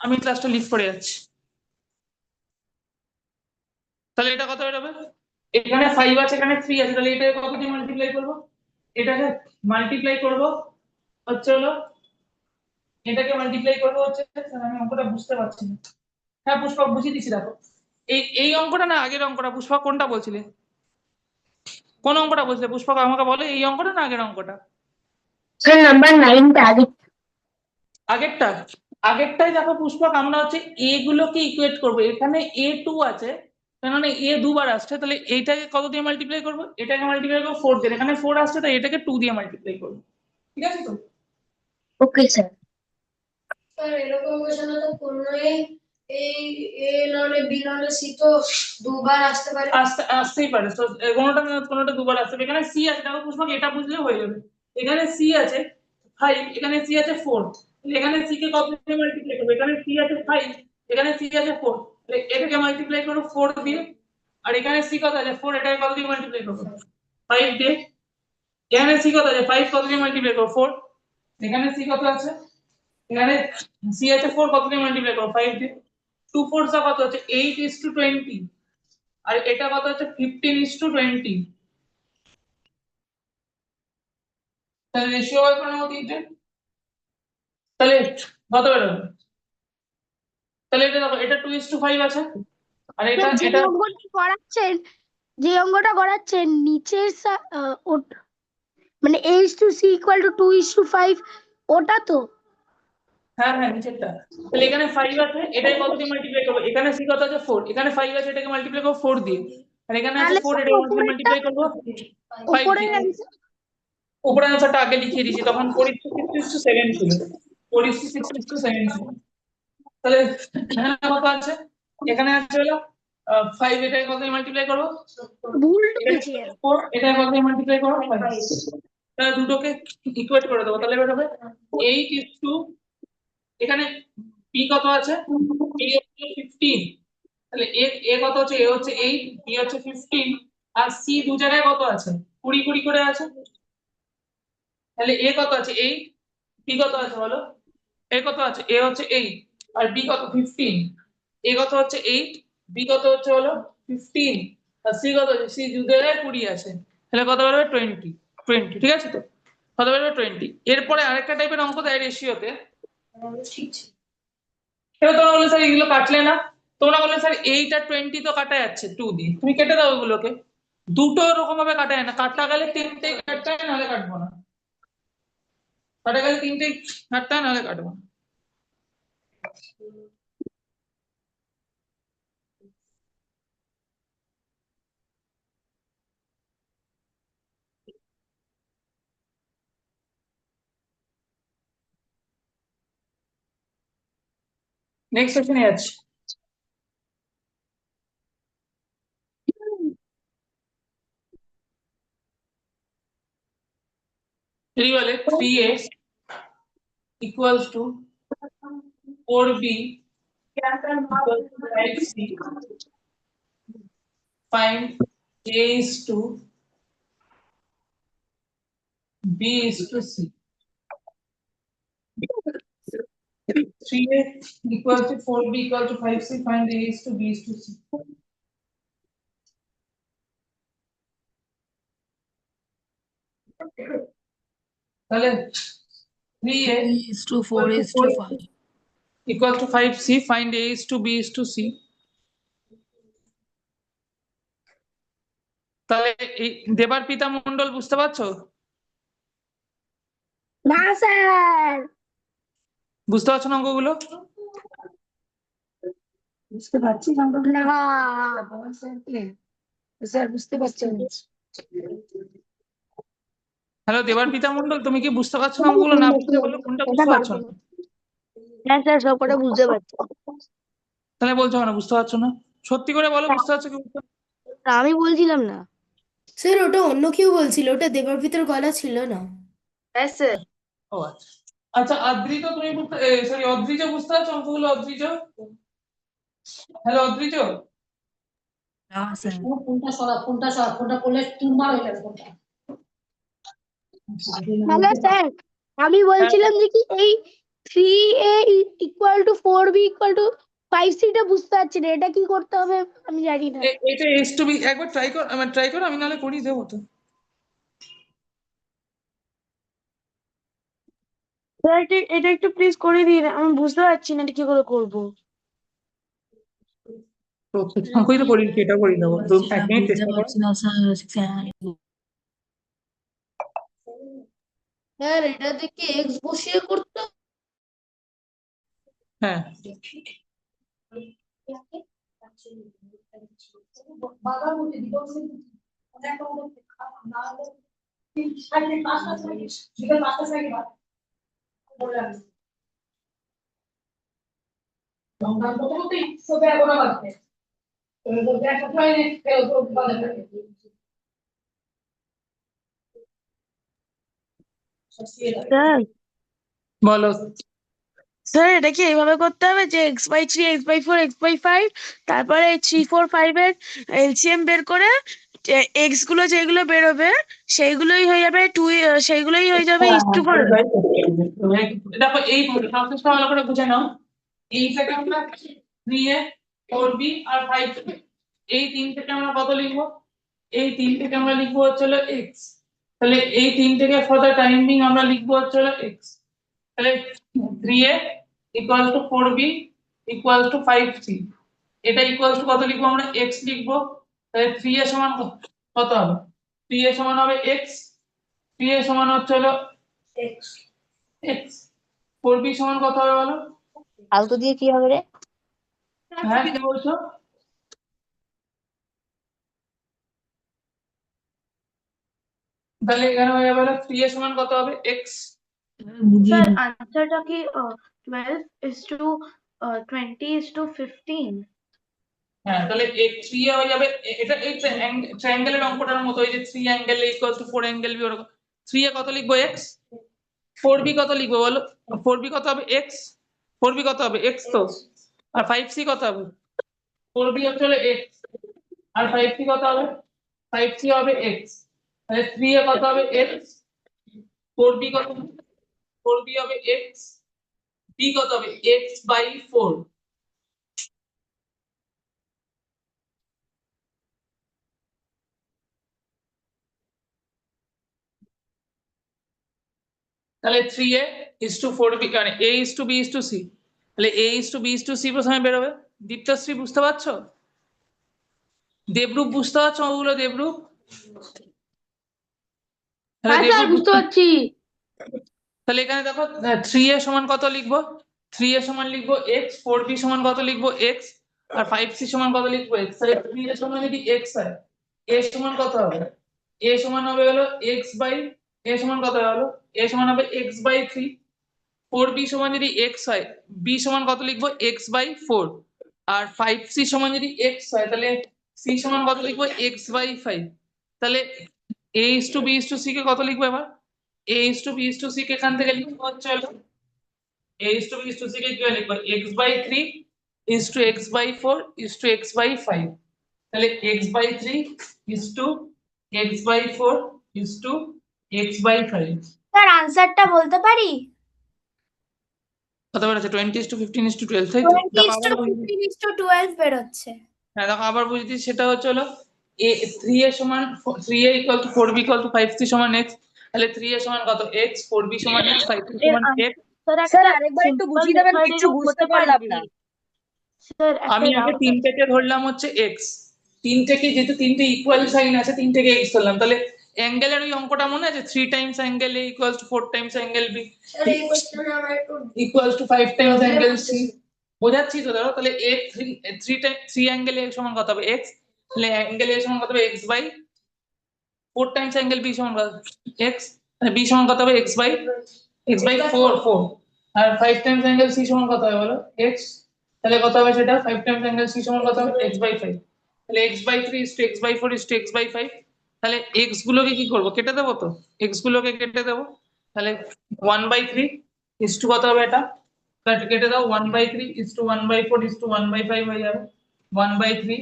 আমি ক্লাসটা লিভ করে যাচ্ছি। তাহলে এটা কত বেরোবে, এখানে 5 আছে এখানে 3 আছে, তাহলে এটা কত দিয়ে মাল্টিপ্লাই করবো, এটাকে মাল্টিপ্লাই করবো হচ্ছে হলো এটাকে মাল্টিপ্লাই করবো হচ্ছে স্যার আমি অঙ্কটা বুঝতে পারছি না। হ্যাঁ পুষ্পক বুঝিয়ে দিচ্ছি দেখো, এই অঙ্কটা না আগের অঙ্কটা, পুষ্পক কোনটা বলছিলে, কোন অঙ্কটা বলছিলে পুষ্পক আমাকে বলো, এই অঙ্কটা না আগের অঙ্কটা? স্যার নাম্বার 9টা আগে। আগেরটা, আগেরটাই দেখো পুষ্পক আমরা হচ্ছে এ গুলোকে ইকুয়েট করবো, এখানে A2 আছে মানে এ দুবার আসছে, তাহলে এইটাকে কত দিয়ে মাল্টিপ্লাই করবো, এটাকে মাল্টিপ্লাই করবো 4 দিয়ে, এখানে 4 আসছে তাই এটাকে 2 দিয়ে মাল্টিপ্লাই করবো, ঠিক আছে তো? Okay sir. স্যার এরকম হয়েছে না তো কোনোই এই এ নাহলে বি নাহলে সি তো দুবার আসতে পারে। আসতেই পারে, তো কোনোটা না কোনোটা দুবার আসবে। এখানে সি আছে দেখো পুষ্পক, এটা বুঝলে হয়ে যাবে, এখানে সি আছে 5, এখানে সি আছে 4, এখানে সি কে কত দিয়ে মাল্টিপ্লাই করবো, এখানে সি আছে 5, এখানে সি আছে 4, এটাকে মাল্টিপ্লাই করবো 4 দিয়ে, আর এখানে সি কত আছে 4, এটাকে কত দিয়ে মাল্টিপ্লাই করবো 5 দিয়ে, এখানে সি কত আছে 5, কত দিয়ে মাল্টিপ্লাই করবো 4, এখানে সি কত আছে, এখানে সি আছে 4, কত দিয়ে মাল্টিপ্লাই করবো 5 দিয়ে, 2 4 কত হচ্ছে 8:20, আর এটা কত হচ্ছে 15:20, তাহলে রেশিও বার করে নেবো তিনটে, তাহলে কত বেরোবে, তাহলে এটা দেখো এটা 2:5 আছে, আর এটা যে এটা অঙ্কটা করাচ্ছেন, যে অঙ্কটা করাচ্ছেন নিচের মানে H2C = 2:5 ওটা তো? হ্যাঁ হ্যাঁ নিচেরটা, তাহলে এখানে 5 আছে, এটাকে কত দিয়ে মাল্টিপ্লাই করবো, এখানে সি কত আছে 4, এখানে 5 আছে, এটাকে মাল্টিপ্লাই করবো 4 দিয়ে, আর এখানে আছে তাহলে 4, স্যার এটাকে উপরেরটা, মাল্টিপ্লাই করবো 5 উপরের দিয়ে। answer উপরের অ্যান্সারটা আগে লিখিয়ে দিয়েছি, তখন 4:6:7 ছিল, 4:6:7 ছিল, তাহলে এখানে কত আছে, এখানে আছে হলো 5, এটাকে কত দিয়ে মাল্টিপ্লাই করবো, ভুল এটাকে ঢুকেছে। 4, এটাকে কত দিয়ে মাল্টিপ্লাই করবো 5, তাহলে দুটোকে ইকুয়েট করে দেবো, তাহলে বেরোবে 8:, এখানে p কত আছে, a হচ্ছে 15, তাহলে a কত হচ্ছে, a হচ্ছে 8, b হচ্ছে 15, আর c দু জায়গায় কত আছে 20 20 করে আছে, তাহলে a কত আছে 8, b কত আছে বলো, a কত আছে, a হচ্ছে 8 আর b কত 15, a কত হচ্ছে 8, b কত হচ্ছে হলো 15, আর c কত আছে, c দু জায়গায় 20 আছে, তাহলে কত বেরোবে 20, ঠিক আছে তো, কত বেরোবে 20। এরপরে আরেকটা টাইপের অঙ্ক দেয় রেশিওতে, এবার তোমরা বললে স্যার এগুলো কাটলে না, তোমরা বললে স্যার এইটা 20 তো কাটা যাচ্ছে 2 দিয়ে, তুমি কেটে দাও ওগুলোকে, দুটো রকম ভাবে কাটা যায় না, কাটা গেলে তিনটেই কাটতে হয়, নাহলে কাটবো না, কাটা গেলে তিনটেই কাটতে হয়, নাহলে কাটবো না। নেক্সট সেকশনে যাচ্ছি। যদি বলে 3a equals to 4b equals to 5c, find a is to b is to c, 3a equals to 4b equals to 5c, find a is to b is to c. তাহলে 3a is to 4 is to 5. equal to 5c, find a is to b is to c. তাহলে এই দেবার পিতা মণ্ডল বুঝতে পারছো, না sir, বুঝতে পারছো না অঙ্কগুলো, বুঝতে পারছি না স্যার, বুঝতে পারছি না। হ্যালো দেবার পিতা মণ্ডল, তুমি কি বুঝতে পারছো না অঙ্কগুলো, না বুঝতে বলো কোনটা বুঝতে পারছো না, হ্যাঁ স্যার সব কটা বুঝতে পারছি। তাহলে বলছো না বুঝতে পারছো না, সত্যি করে বলো বুঝতে পারছো কি বুঝতে পারছো? আমি বলছিলাম না স্যার ওটা অন্য কেউ বলছিল, ওটা দেবার ভিতর গলা ছিল না। হ্যাঁ স্যার। ও আচ্ছা আচ্ছা, আদ্রিত তুমি বুঝতে, সরি অদ্রিজ বুঝতে পারছো অঙ্কগুলো, অদ্রিজ, হ্যালো অদ্রিজ, না স্যার, ফোনটা করলে 3 বার হয়ে যাবে ফোনটা। হ্যালো স্যার, আমি বলছিলাম যে কি এই 3a = 4b = 5c টা বুঝতে পারছি না, এটা কি করতে হবে আমি জানি না। এটা এস টু বি একবার ট্রাই করো, আমি নাহলে করিয়ে দেবো তো। স্যার এটা একটু প্লিজ করে দিন, আমি বুঝতে পারছি না এটা কি করে করবো। তো কিছুক্ষণ তো করি, সেটা করি দেবো 1 মিনিট চেষ্টা করো। স্যার এটা দেখে এক্স বসিয়ে করতে হ্যাঁ স্যার বলো। স্যার এটা কি এইভাবে করতে হবে যে x/3 x/4 x/5, তারপরে 3 4 5 এর এলসিএম বের করে এক্স গুলো যেগুলো বেরোবে সেইগুলোই হয়ে যাবে সেইগুলোই হয়ে যাবে হ্যাঁ, 1:4। এটাই করতে হবে। দেখো এই প্রসেসটা ভালো করে বুঝে নাও। এইটাকে আমরা 3a 4b আর 5 এই তিন থেকে আমরা কত লিখবো? এই তিন থেকে আমরা লিখবো হচ্ছে হলো x। তাহলে এই তিন থেকে ফর দ্য টাইম বিং আমরা লিখবো হচ্ছে হলো x। তাহলে 3a equal to 4b equal to 5c। এটা ইকুয়াল টু কত লিখবো আমরা? x লিখবো। তাহলে 3a সমান কত হবে? 3a সমান হবে x। 3a সমান হচ্ছে হলো x। 4b সমান কত হবে বলো? আলতো দিয়ে কি হবে রে? হ্যাঁ কি বলছো? তাহলে এখানে হয়ে যাবে 3a সমান কত হবে? x। স্যার আনসারটা কি 12:20:15? হ্যাঁ তাহলে 3a হয়ে যাবে এটা এই ট্রায়াঙ্গেলের অঙ্কটার মতো, এই যে 3 angle equal to 4 angle B ওরকম। 3a কত লিখবো? x। 4b কত লিখবো বলো? 4b কত হবে? x। 4b কত হবে? x তো। আর 5c কত হবে? 4b হচ্ছে হলো x আর 5c কত হবে? 5c হবে x। তাহলে 3a কত হবে? x। 4b কত হবে? 4b হবে x। b কত হবে? x/4। তাহলে 3a is to 4b মানে a is to b is to c। তাহলে a is to b is to c প্রথমে বেরোবে। দীপ্তশ্রী বুঝতে পারছো? দেবরূপ বুঝতে পারছো ওগুলো? দেবরূপ তাহলে হ্যাঁ স্যার দেবরূপ বুঝতে পারছি। তাহলে এখানে দেখো 3a সমান কত লিখবো? 3a সমান লিখবো x। 4b সমান কত লিখবো? x। আর 5c সমান কত লিখবো? x। তাহলে 3a সমান যদি x হয়, a সমান কত হবে? a সমান হবে হলো a সমান কত হলো? a সমান হবে x/3। 4b সমান যদি x হয়, b সমান কত লিখবো? x/4। আর 5c সমান যদি x হয়, তাহলে c সমান কত লিখবো? x/5। তাহলে a is to b is to c কে কত লিখবো এবার? a is to b is to c কে এখান থেকে লিখবো হচ্ছে হলো a is to b is to c কে কি লিখবো? x/3 is to x/4 is to x/5। তাহলে x/3 is to x/4 is to x/5। Sir আনসারটা বলতে পারি? কত বেরোচ্ছে? 20:15:12 তাই তো? দেখো আবার বুঝিয়ে দিচ্ছি। 20:15:12 বেরোচ্ছে। হ্যাঁ দেখো আবার বুঝিয়ে দিচ্ছি। সেটা হচ্ছে হলো a 3a সমান 3a equal to 4b equal to 5c সমান x। তাহলে 3a সমান কত? x। 4b সমান x। 5c সমান x। স্যার আরেকবার একটু বুঝিয়ে দেবেন, কিছু বুঝতে পারলাম না। স্যার আমি আগে 3 থেকে ধরলাম হচ্ছে x। 3 থেকে যেহেতু তিনটে ইকুয়াল সাইন আছে, 3 থেকে x ধরলাম। তাহলে অ্যাঙ্গেলের ওই অঙ্কটা মনে আছে? 3 Times angle a equals to 4 Times angle b equals to 5 Times angle c। বোঝাচ্ছি তো দেখো। তাহলে a 3 অ্যাঙ্গেল a সমান কত হবে? x। তাহলে অ্যাঙ্গেল a সমান কত হবে? x/4 টাইমস অ্যাঙ্গেল b সমান কত? x। তাহলে b সমান কত হবে? x/4 4। আর 5 টাইমস অ্যাঙ্গেল c সমান কত হবে বলো? x। তাহলে কত হবে সেটা? 5 টাইমস অ্যাঙ্গেল c সমান কত হবে? x/5। তাহলে x/3 is to x/4 is to x/5। তাহলে x গুলোকে কি করব? কেটে দেবো তো। x গুলোকে কেটে দেবো। তাহলে 1/3 is to কত হবে এটা? তাহলে কেটে দাও। 1/3 is to 1/4 is to 1/5 হয়ে যাবে। 1/3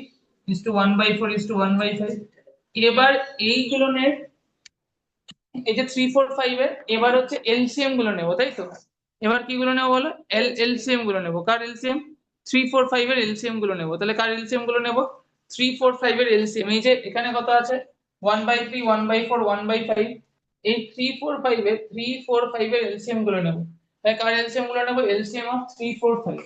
is to 1/4 is to 1/5। এবার এইগুলো নে, এই যে 3 4 5 এর এবার হচ্ছে এলসিএম গুলো নেব, তাই তো? এবার কি গুলো নেব বলো? এলসিএম গুলো নেব। কার এলসিএম? 3 4 5 এর এলসিএম গুলো নেব। তাহলে কার এলসিএম গুলো নেব? 3 4 5 এর এলসিএম। এই যে এখানে কত আছে? 1/3 1/4 1/5। এই 3 4 5 এর 3 4 5 এর এলসিএম গুলো নেব। তাহলে কার এলসিএম গুলো নেবো এলসিএম অফ 3 4 5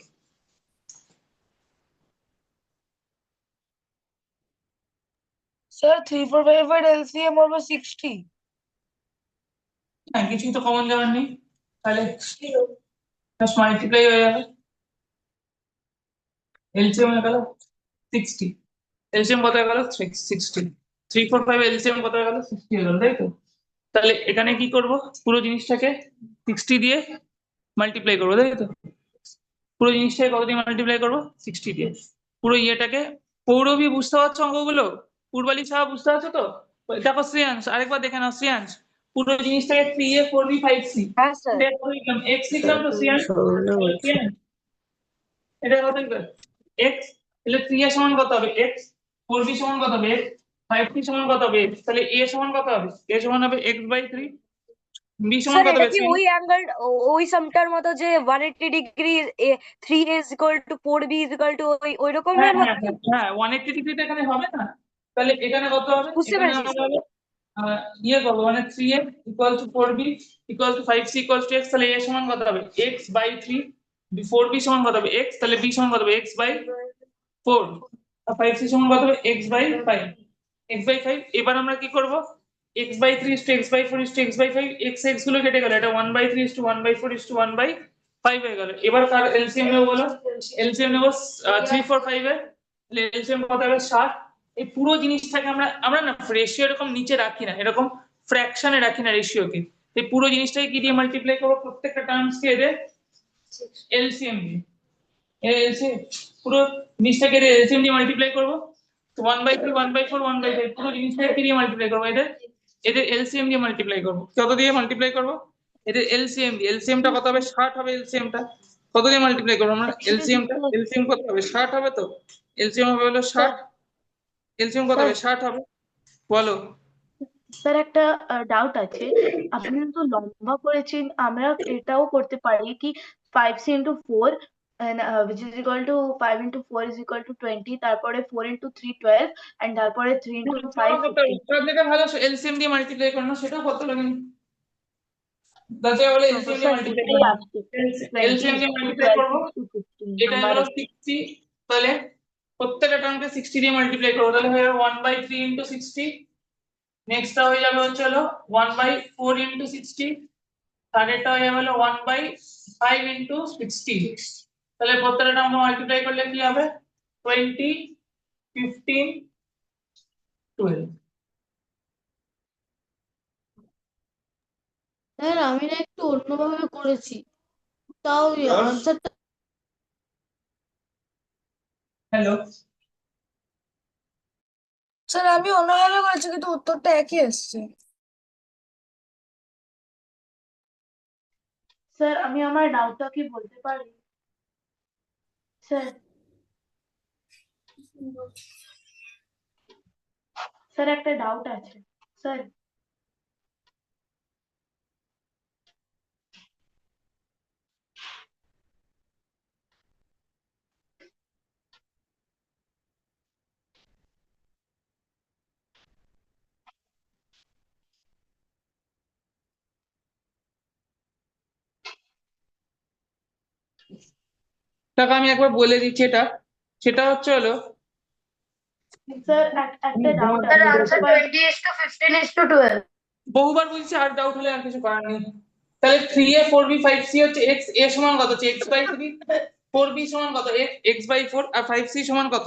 স্যার 3 4 5 এর এলসিএম হবে 60। হ্যাঁ কিছুই তো কমন যাবার নেই তাহলে জাস্ট মাল্টিপ্লাই হয়ে যাবে এলসিএম হয়ে গেল 60 এলসিএম কত হয়ে গেল 60 3 4 5 এলসিএম কত হয়ে গেল 60 হয়ে গেল তাই তো তাহলে এখানে কি করব পুরো জিনিসটাকে 60 দিয়ে মাল্টিপ্লাই করবো তাই তো পুরো জিনিসটাকে কত দিয়ে মাল্টিপ্লাই করবো 60 দিয়ে পুরো ইয়েটাকে পৌরবী বুঝতে পারছো অঙ্কগুলো পূর্বালি সাহা বুঝতে পারছো তো দেখো শ্রেয়াংশ আরেকবার দেখে নাও শ্রেয়াংশ পুরো জিনিসটাকে 3a 4b 5c হ্যাঁ স্যার লিখলাম x লিখলাম তো শ্রেয়াংশ এটা কত x তাহলে 3a সমান কত হবে x 4b সমান কত হবে x 5c সমান কত হবে x তাহলে a সমান কত হবে a সমান হবে x/3 b সমান স্যার কত এটা হবে কি ওই অ্যাঙ্গেল ওই সামটার মতো যে 180 degree 3a is equal to 4b is equal to ওই রকমের হ্যাঁ মতো? হ্যাঁ হ্যাঁ হ্যাঁ 180 ডিগ্রিতে এখানে হবে না তাহলে এখানে কত হবে বুঝতে এখানে পেরেছি হবে ইয়ে করবো মানে 3a equal to 4b equal to 5c equal to x তাহলে a সমান কত হবে x/3 4b সমান কত হবে x তাহলে b সমান কত হবে x/4 আর 5c সমান কত হবে x/5 x/5 এবার আমরা কি করব x/3 x/4 x/5 x গুলো কেটে গেল এটা 1/3 1/4 1/5 হয়ে গেল এবার কার এলসিএম নেব বলো এলসিএম নেব 3 4 5 এর তাহলে এলসিএম কত হবে 60 এই পুরো জিনিসটাকে আমরা না রেশিও এরকম নিচে রাখি না এরকম ফ্র্যাকশনে রাখি না রেশিওকে এই পুরো জিনিসটাকে কি দিয়ে মাল্টিপ্লাই করব প্রত্যেকটা টার্মস কে এদের এলসিএম দিয়ে এলসিএম পুরো জিনিসটাকে এলসিএম দিয়ে মাল্টিপ্লাই করব 1/3 1/4 1/5 পুরো জিনিসটাকে কি দিয়ে মাল্টিপ্লাই করব এদের এলসিএম দিয়ে মাল্টিপ্লাই করব কত দিয়ে মাল্টিপ্লাই করব এদের এলসিএম দিয়ে এলসিএমটা কত হবে 60 হবে এলসিএমটা কত দিয়ে মাল্টিপ্লাই করব আমরা এলসিএম কত হবে 60 হবে তো এলসিএম হবে হলো 60 এলসিএম কত হবে 60 হবে বলো স্যার একটা ডাউট আছে আপনি তো লম্বা করেছেন আমরা এটাও করতে পারি কি 5c into 4 and which is equal to 5 into 4 is equal to 20 তারপরে 4 into 3 12 and তারপরে 3 into 5 15 সব থেকে ভালো এলসিএম দিয়ে মাল্টিপ্লাই করো না সেটাও কত লাগে দাদা বলে এলসিএম দিয়ে মাল্টিপ্লাই করব এলসিএম দিয়ে মাল্টিপ্লাই করব এটা হলো 60 তাহলে প্রত্যেকটা টার্মকে 60 দিয়ে মাল্টিপ্লাই করব তাহলে হয়ে যাবে 1/3 into 60 নেক্সটটা হয়ে যাবে হচ্ছে হলো 1/4 into 60 তারটা হয়ে যাবে হলো 1/5 into 60 তাহলে প্রত্যেকটা টার্মকে মাল্টিপ্লাই করলে কি হবে 20 15 12 স্যার আমি না একটু অন্যভাবে করেছি তাও আনসারটা হ্যালো স্যার আমি অন্যভাবে করেছি কিন্তু উত্তরটা একই এসছে। স্যার আমি আমার ডাউটটা কি বলতে পারি স্যার স্যার একটা ডাউট আছে স্যার টাকা আমি একবার বলে দিচ্ছি এটা সেটা হচ্ছে হলো স্যার একটা ডাউট আছে 20:15:12 বহুবার বলছি আর ডাউট হলে আর কিছু করার নেই তাহলে 3a 4b 5c হচ্ছে x a সমান কত হচ্ছে x/3 4b সমান কত x/4 আর 5c সমান কত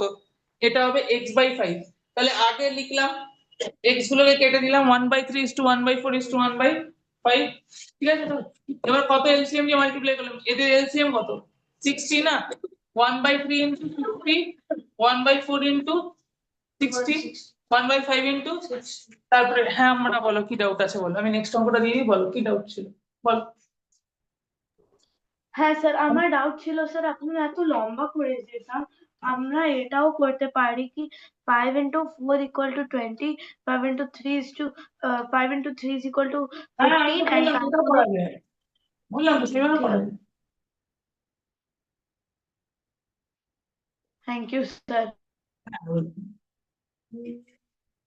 এটা হবে x/5 তাহলে আগে লিখলাম x গুলোকে কেটে দিলাম 1/3 1/4 1/5 ঠিক আছে তো এবার কত এলসিএম দিয়ে মাল্টিপ্লাই করলাম এদের এলসিএম কত 60 না 1/3 into 50 1/4 into 60 1/5 into তারপরে হ্যাঁ আমরা বলো কি ডাউট আছে বলো আমি নেক্সট অঙ্কটা দিয়ে দিই বলো কি ডাউট ছিল বলো হ্যাঁ স্যার আমার ডাউট ছিল স্যার আপনি এত লম্বা করে দিয়েছেন আমরা এটাও করতে পারি কি 5 into 4 equal to 20 5 into 3 is to 5 into 3 is equal to 15 and বললাম তো সেভাবে করা যায় থ্যাংক ইউ স্যার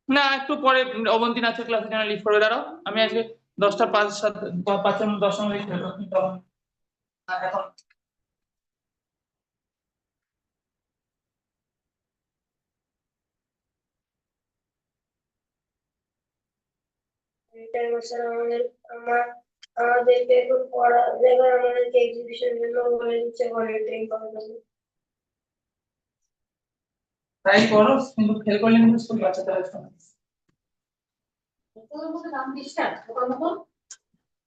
না একটু পরে অবন্তী নাচের ক্লাসে কেন লিভ করবে দাঁড়াও আমি আজকে 10টা 5 7 5 10 মিনিট এখন আমাদেরকে এখন পড়া এবার আমাদেরকে এক্সিবিশন জন্য বলে দিচ্ছে ভলেন্টারিং করার জন্য। ট্রাই করো, কিন্তু ফেল করলে কিন্তু স্কুল বাঁচাতে পারছো না।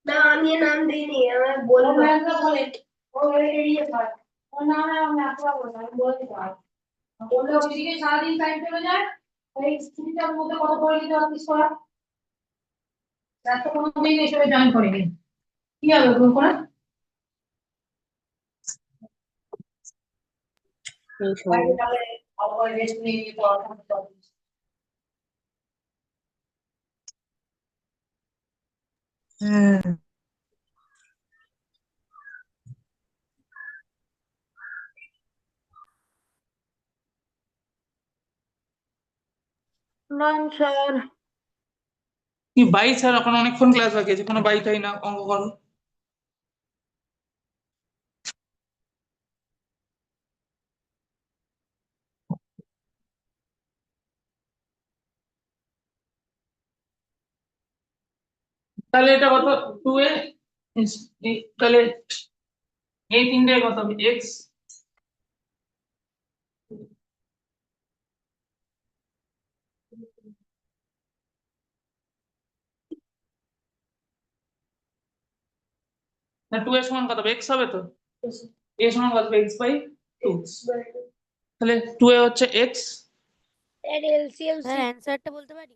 না আমি নাম দিইনি, আমার বলবো সারাদিন টাইম চলে যায়, এই স্ত্রীটার মধ্যে কত পড়ে দিতে অফিস করা, কোনোদিন এসবে জয়েন করিনি, কি হবে তুমি করে? Done sir. কি বাই স্যার, এখন অনেকক্ষণ ক্লাস বাকি আছে, কোনো বাই টাই না, অঙ্ক করো। তাহলে এটা কত 2a, তাহলে এই তিনটে কত হবে x, না 2 এর সমান কত হবে x হবে তো, a সমান কত হবে x বাই 2, তাহলে 2a হচ্ছে x, এলসিএম স্যার অ্যানসারটা বলতে পারি?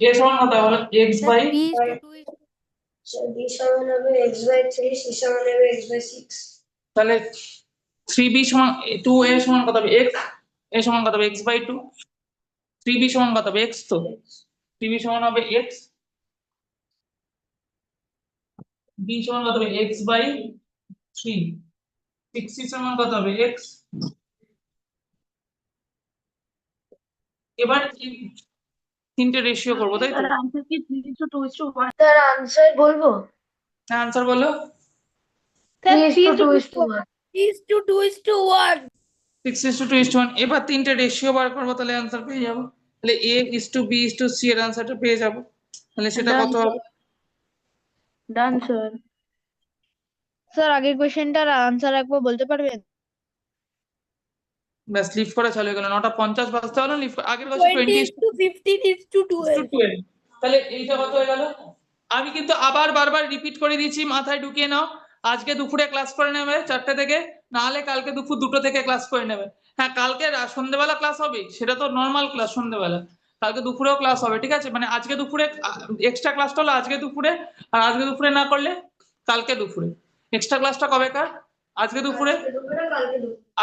a সমান কত হবে x বাই, b সমান হবে x বাই 3, c সমান হবে x বাই 6। তাহলে 3b সমান 2a সমান কত হবে x, a সমান কত হবে x বাই 2, 3b সমান কত হবে x, তো 3b সমান হবে x, b সমান কত হবে x বাই 3, 6c সমান কত হবে x। এবার তিনটে রেশিও করবো, তাই তো? স্যার আনসার কি 3:2:1? স্যার আনসার বলবো, আনসার বলো। 3:2:1। 3:2:1। 6:2:1। এবার তিনটে রেশিও বার করবো, তাহলে আনসার পেয়ে যাবো। তাহলে a is to b is to c এর আনসারটা পেয়ে যাবো। তাহলে সেটা কত হবে? Done sir. স্যার আগের কোশ্চেনটার আনসার একবার বলতে পারবেন? ব্যাস লিফট করা চালু হয়ে গেল, 9:50 বাজতে হলো, লিফট আগের কাছে 20:15:12। তাহলে এইটা কত হয়ে গেল? আমি কিন্তু আবার বারবার রিপিট করে দিচ্ছি, মাথায় ঢুকিয়ে নাও। আজকে দুপুরে ক্লাস করে নেবে 4টে থেকে, নাহলে কালকে দুপুর 2টো থেকে ক্লাস করে নেবে। হ্যাঁ, কালকে সন্ধ্যেবেলা ক্লাস হবে, সেটা তো নর্মাল ক্লাস সন্ধ্যেবেলা, কালকে দুপুরেও ক্লাস হবে, ঠিক আছে? মানে আজকে দুপুরে এক্সট্রা ক্লাসটা হলো আজকে দুপুরে, আর আজকে দুপুরে না করলে কালকে দুপুরে। এক্সট্রা ক্লাসটা কবে কার? আজকে দুপুরে,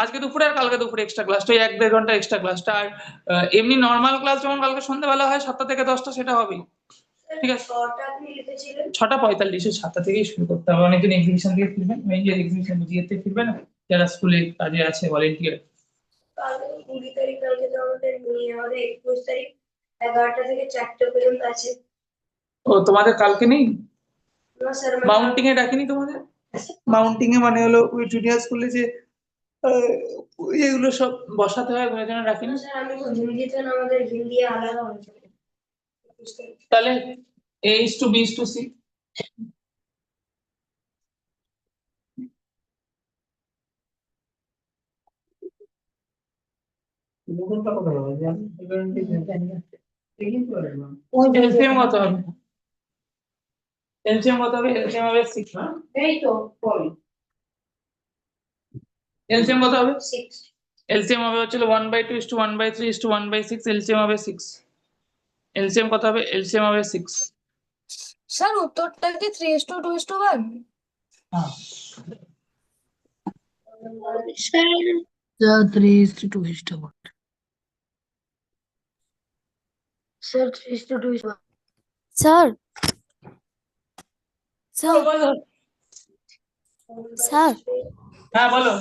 আজকে দুপুরে আর কালকে দুপুরে এক্সট্রা ক্লাসটা, 1-1.5 ঘন্টা এক্সট্রা ক্লাসটা। আর এমনি নর্মাল ক্লাস যেমন কালকে সন্ধ্যেবেলা হয় 7টা থেকে 10টা, সেটা হবেই, ঠিক আছে? 6:45, 7টা থেকেই শুরু করতে হবে। অনেকজন এক্সিবিশন দিয়ে ফিরবেন, এই যে এক্সিবিশন বুঝিয়েতে ফিরবে না, যারা স্কুলে কাজে আছে ভলেন্টিয়ার। কালকে 20 তারিখ, কালকে তো আমাদের নিয়ে আমাদের 21 তারিখ 11টা থেকে 4টে পর্যন্ত আছে। ও তোমাদের কালকে নেই? না স্যার, মাউন্টিং এ ডাকিনি তোমাদের? মাউন্টিং এ মানে হলো ওই জুনিয়র স্কুলে যে এগুলো সব বসাতে হয়, ওই জন্য ডাকিনি। স্যার আমি তো হিন্দিতে না, আমাদের হিন্দি আলাদা হয়েছে। তাহলে a is to b is to c, LCM কত হবে? এলসিএম কত হবে? এলসিএম হবে 6, না? এই তো বল। এলসিএম কত হবে? 6। এলসিএম হবে হচ্ছে 1/2 is to 1/3 is to 1/6, LCM হবে 6। এলসিএম কত হবে? এলসিএম হবে 6। স্যার উত্তরটা কি 3:2:1? হ্যাঁ, স্যার 3:2:1। স্যার 3:2:1। স্যার বলো। স্যার হ্যাঁ বলো।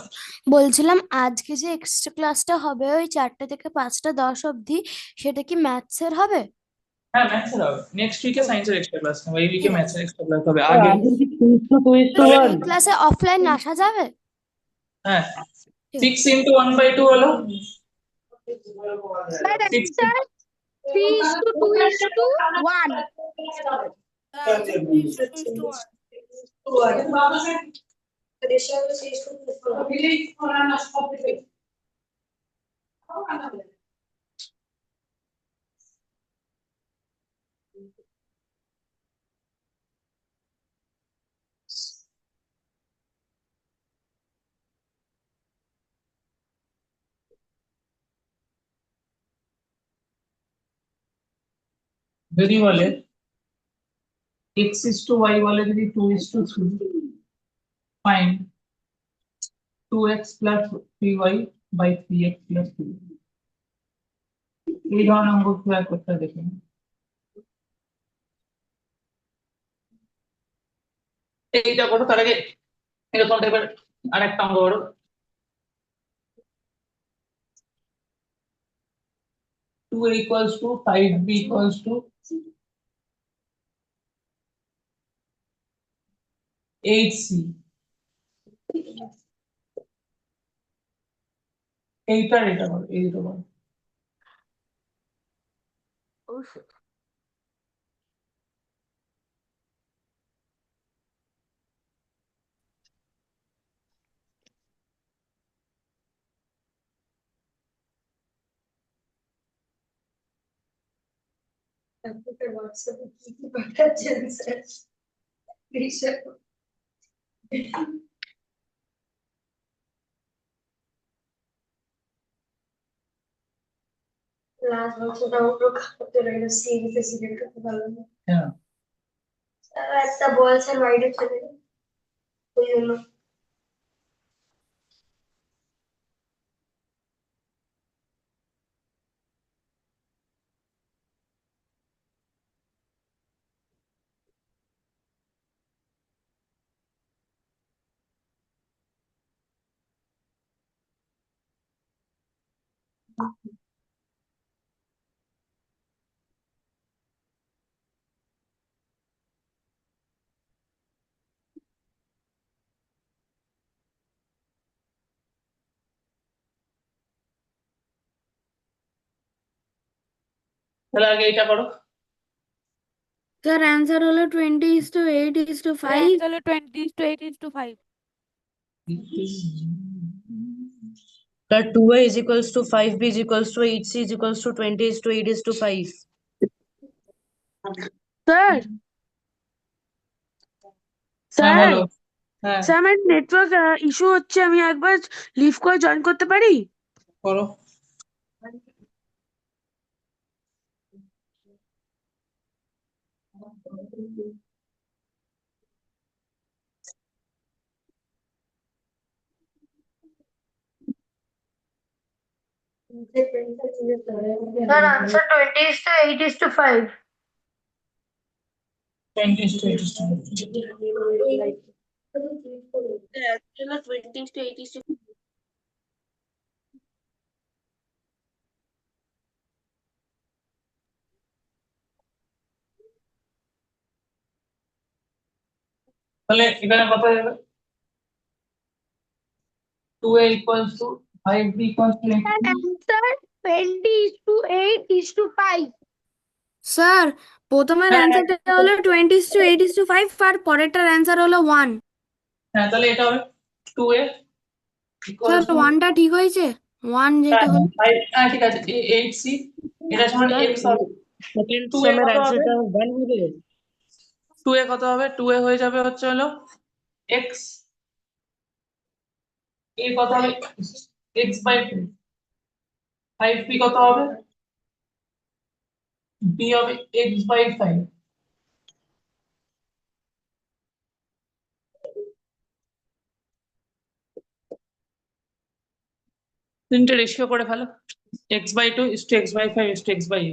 বলছিলাম আজকে যে এক্সট্রা ক্লাসটা হবে ওই 4টে থেকে 5টা 10 অবধি, সেটা কি ম্যাথসের হবে? হ্যাঁ ম্যাথসের হবে নেক্সট উইকে সায়েন্সের এক্সট্রা ক্লাস নেবো এই উইকে ঠিক আছে ম্যাথসের এক্সট্রা ক্লাস হবে আগে আমাদের কি 2:1 তো তাহলে সেই ক্লাসে অফলাইন আসা যাবে হ্যাঁ ঠিক 6 into 1/2 হলো স্যার 6 অ্যান্সার 3:2:1 যদি বলে x is to y বলে যদি 2 is to 3 find 2x plus 3y by 3x plus 3 এই ধরনের অঙ্ক ক্লিয়ার করতে দেখুন এইটা করো তার আগে এরকম টাইপের আরেকটা অঙ্ক করো 2a equals to 5b equals to 8c এইটার এটা করো এই দুটো করো হ্যাঁ তাহলে আগে এটা করো স্যার অ্যান্সার হলো 20:8:5 তাহলে 20:8:5 Sir, 2a is equals to 5b is equals to 8c is equals to 20:8:5. Sir হ্যাঁ স্যার বলো হ্যাঁ স্যার আমার নেটওয়ার্ক ইস্যু হচ্ছে আমি একবার লিভ করে জয়েন করতে পারি করো sir answer 20:8:5 20 is to 8 is to তাহলে এখানে কত হয়ে যাবে 2a equals to 5b equals to 8 sir answer 20:8:5 sir প্রথমের হ্যাঁ অ্যান্সারটা হলো 20:8:5 আর পরেরটার অ্যান্সার হলো 1 হ্যাঁ তাহলে এটা হবে 2a স্যার equals to 1টা ঠিক হয়েছে 1 যেটা হলো হ্যাঁ ঠিক আছে 8c এটা সমান x হবে Second 2a sum এর কত হবে answerটা 1 হবে 2a কত হবে 2a হয়ে যাবে হচ্ছে হলো x a কত হবে x by 2 5b কত হবে b হবে x by 5 তিনটে রেশিও করে ফেলো x by 2 is to x by 5 is to x by 8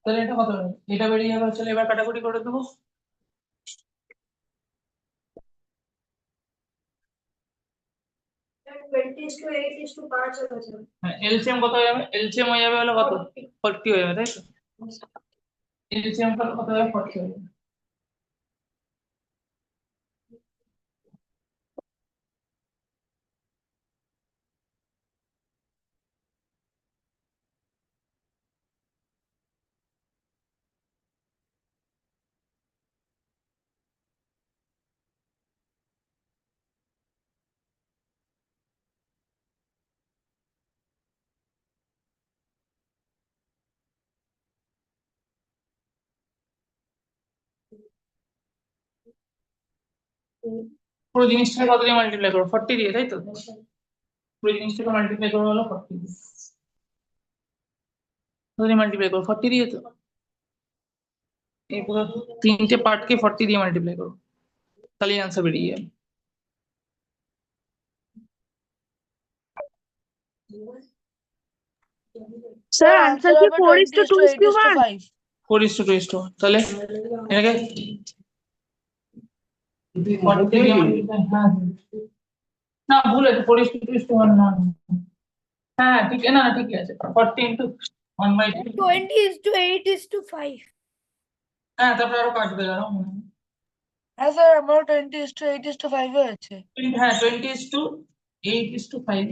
তাহলে এটা কত হবে? এটা বেরিয়ে যাবে, চলে এবার কাটাকুটি করে দেবো। এলসিএম কত হয়ে যাবে? এলসিএম হয়ে যাবে হলো কত? 40 হয়ে যাবে, তাই তো? এলসিএম কত হবে? 40 হয়ে যাবে। পুরো জিনিসটাকে কত দিয়ে মাল্টিপ্লাই করবো? 40 দিয়ে, তাই তো? পুরো জিনিসটাকে মাল্টিপ্লাই করবো হলো 40 দিয়ে। কত দিয়ে মাল্টিপ্লাই করবো? 40 দিয়ে তো। এই পুরো তিনটে পার্টকে 40 দিয়ে মাল্টিপ্লাই করবো, তাহলে আনসার বেরিয়ে যাবে। স্যার আনসার কি 4:2:1? 4:2:1, তাহলে এটাকে 40 দিয়ে multiply, হ্যাঁ না ভুল আছে, 4:2:1 না। হ্যাঁ ঠিক, না না ঠিকই আছে, 40 into 1/2। 20:8:5 হ্যাঁ তারপরে আরো কাটবে, দাঁড়াও। হ্যাঁ স্যার আমার 20:8:5 হয়েছে। হ্যাঁ 20:8:5।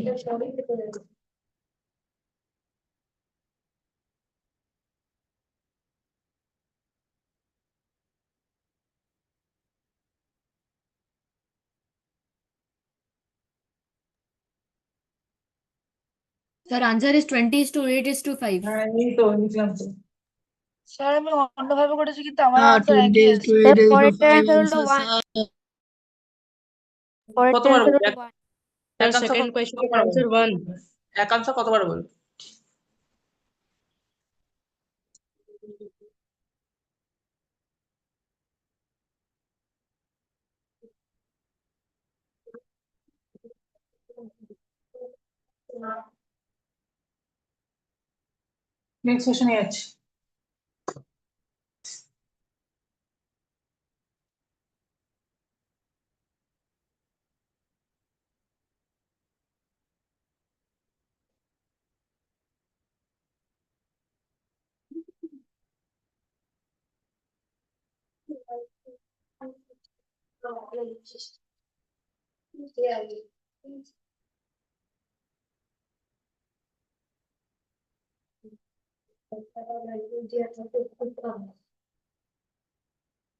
Sir, answer is 20:8:5. হ্যাঁ এই তো লিখলাম তো। স্যার আমি অন্যভাবে করেছি কিন্তু আমার হ্যাঁ আনসার একই এসেছে। 20:8:5 পরেরটা answer হলো answer, 1 sir. পরেরটা কতবার answer বলবো? হলো 1 Sir, এক second question কতবার answer বলবো? 1. এক আনসার কতবার বলবো? নেক্সট কোশ্চেনে যাচ্ছি।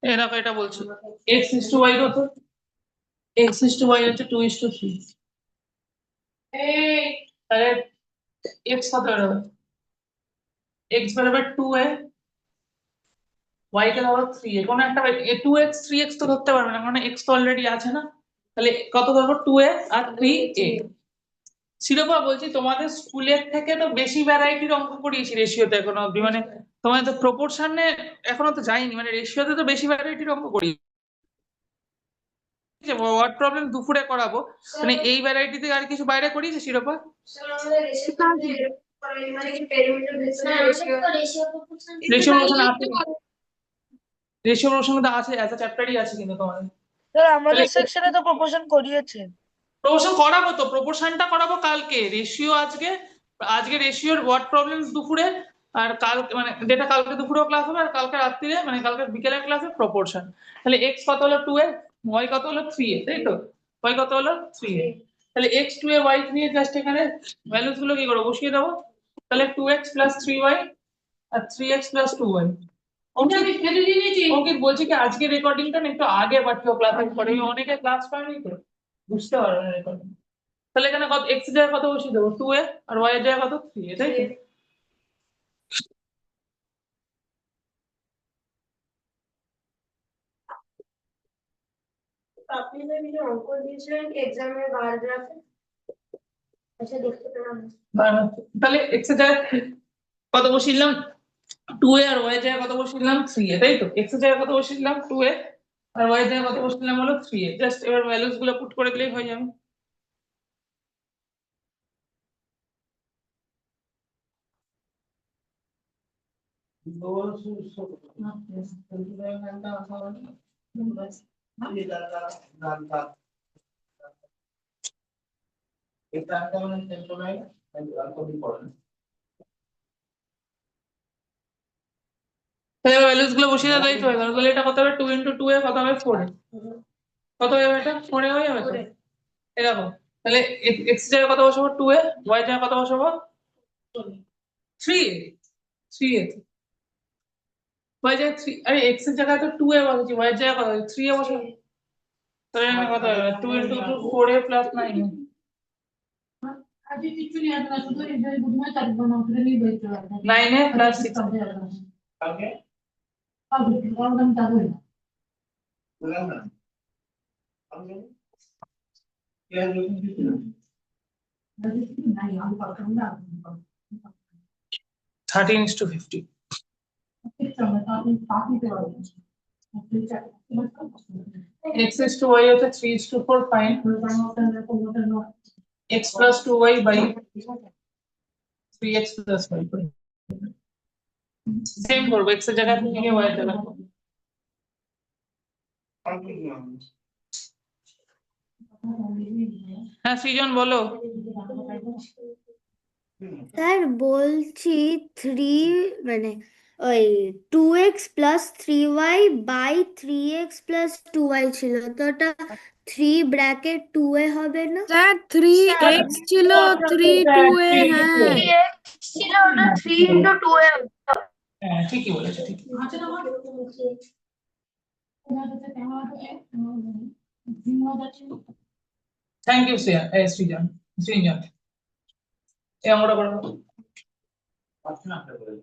এই দেখো এটা বলছি, x:y কত? x:y হচ্ছে 2:3। তাহলে x কত বেরোবে? x বেরোবে 2a, y কে ধরো 3a, কোনো একটা 2x 3x তো ধরতে পারবে না, কারণ x তো অলরেডি আছে না। তাহলে কত ধরবো? 2a আর 3a। শিরোপা বলছি, তোমাদের স্কুলের থেকে তো বেশি ভ্যারাইটির অঙ্ক করিয়েছি রেশিওতে এখনো অব্দি, মানে তোমাদের তো প্রপোর্শনে এখনো তো যাইনি, মানে রেশিওতে তো বেশি ভ্যারাইটির অঙ্ক করি। ওয়ার্ড প্রবলেম দুপুরে করাবো, মানে এই ভ্যারাইটিতে আর কিছু বাইরে করিয়েছে শিরোপা? রেশিও প্রপোর্শন আছে, রেশিও প্রপোর্শন তো আছে, এত চ্যাপ্টারই আছে কিন্তু তোমাদের। স্যার আমাদের সেকশনে তো প্রপোর্শন করিয়েছে। প্রপোর্শন করাবো তো, প্রপোর্শনটা করাবো কালকে, রেশিও আজকে, আজকে রেশিওর ওয়ার্ড প্রবলেম দুপুরে, আর কাল মানে যেটা কালকে দুপুরেও ক্লাস হবে, আর কালকে রাত্রিরে মানে কালকে বিকেলের ক্লাসে প্রপোর্শন। তাহলে x কত হলো 2a, y কত হলো 3a, তাই তো? y কত হলো 3a। তাহলে x 2a y 3a, just এখানে ভ্যালুস গুলো কি করে বসিয়ে দেবো? তাহলে 2x + 3y আর 3x + 2y। অঙ্কিত বলছি কি আজকে রেকর্ডিংটা না একটু আগে পাঠিও ক্লাসের পরে, অনেকে ক্লাস পায়নি তো বুঝতে পারবে না রেকর্ডিং। তাহলে এখানে কত x এর জায়গায় কত বসিয়ে দেবো? 2a, আর y এর জায়গায় কত? 3a, তাই তো? আপনি যে অঙ্ক দিয়েছিলেন এক্সামে বার গ্রাফে, আচ্ছা দেখতে পেলাম। তাহলে x এর জায়গায় কত বসিয়ে 2a, আর y এর জায়গায় কত বসিয়ে 3a, তাই তো? x এর জায়গায় কত বসিয়ে 2a, আর y এর জায়গায় কত বসিয়ে হলো 3a। জাস্ট এবার ভ্যালুস গুলো পুট করে দিলেই হয়ে যাবে। ভ্যালুস গুলো বসিয়ে দাও, তাই তো হয়ে গেল। তাহলে এটা কত হবে, 2 × 2 এ কত হবে, 4 এ কত হয়ে যাবে, এটা 4 এ হয়ে যাবে তো। এরকম তাহলে x এর জায়গায় কত বসাবো, 2 এ, y এর জায়গায় কত বসাবো, 3 এ, 3 এ y এর জায়গায় 3, আরে x এর জায়গায় তো 2 এ বসাচ্ছি, y এর জায়গায় কত, 3 এ বসাবো। তাহলে এখানে কত হবে, 2 × 2 4 এ প্লাস 9 এ। আজকে কিছু নিয়ে আসবে না, শুধু এই যে বুধবার থাকবে না, ওটা নিয়ে বেরোতে পারবে। 9 এ প্লাস 6 কালকে আমি যাবো না। বললাম না কালকে কি আর নতুন কিছু না। নাই আমি পারতাম না। 13:50 x is to y হচ্ছে 3:4 fine x plus 2y by 3x plus y same করবো, x এর জায়গায় থেকে y এর জায়গায় করবো। হ্যাঁ সৃজন বলো। স্যার বলছি 3 মানে ওই 2x plus 3y by 3x plus 2y ছিল, তো ওটা 3 ব্র্যাকেট 2a হবে না? স্যার 3x ছিল 3 2a, হ্যাঁ 3x ছিল ওটা 3 × 2 এ হ্যাঁ ঠিকই বলেছো, ঠিকই। থ্যাংক ইউ সৃজন, সৃজন এই অঙ্কটা করো। পাচ্ছি না আপনার বলে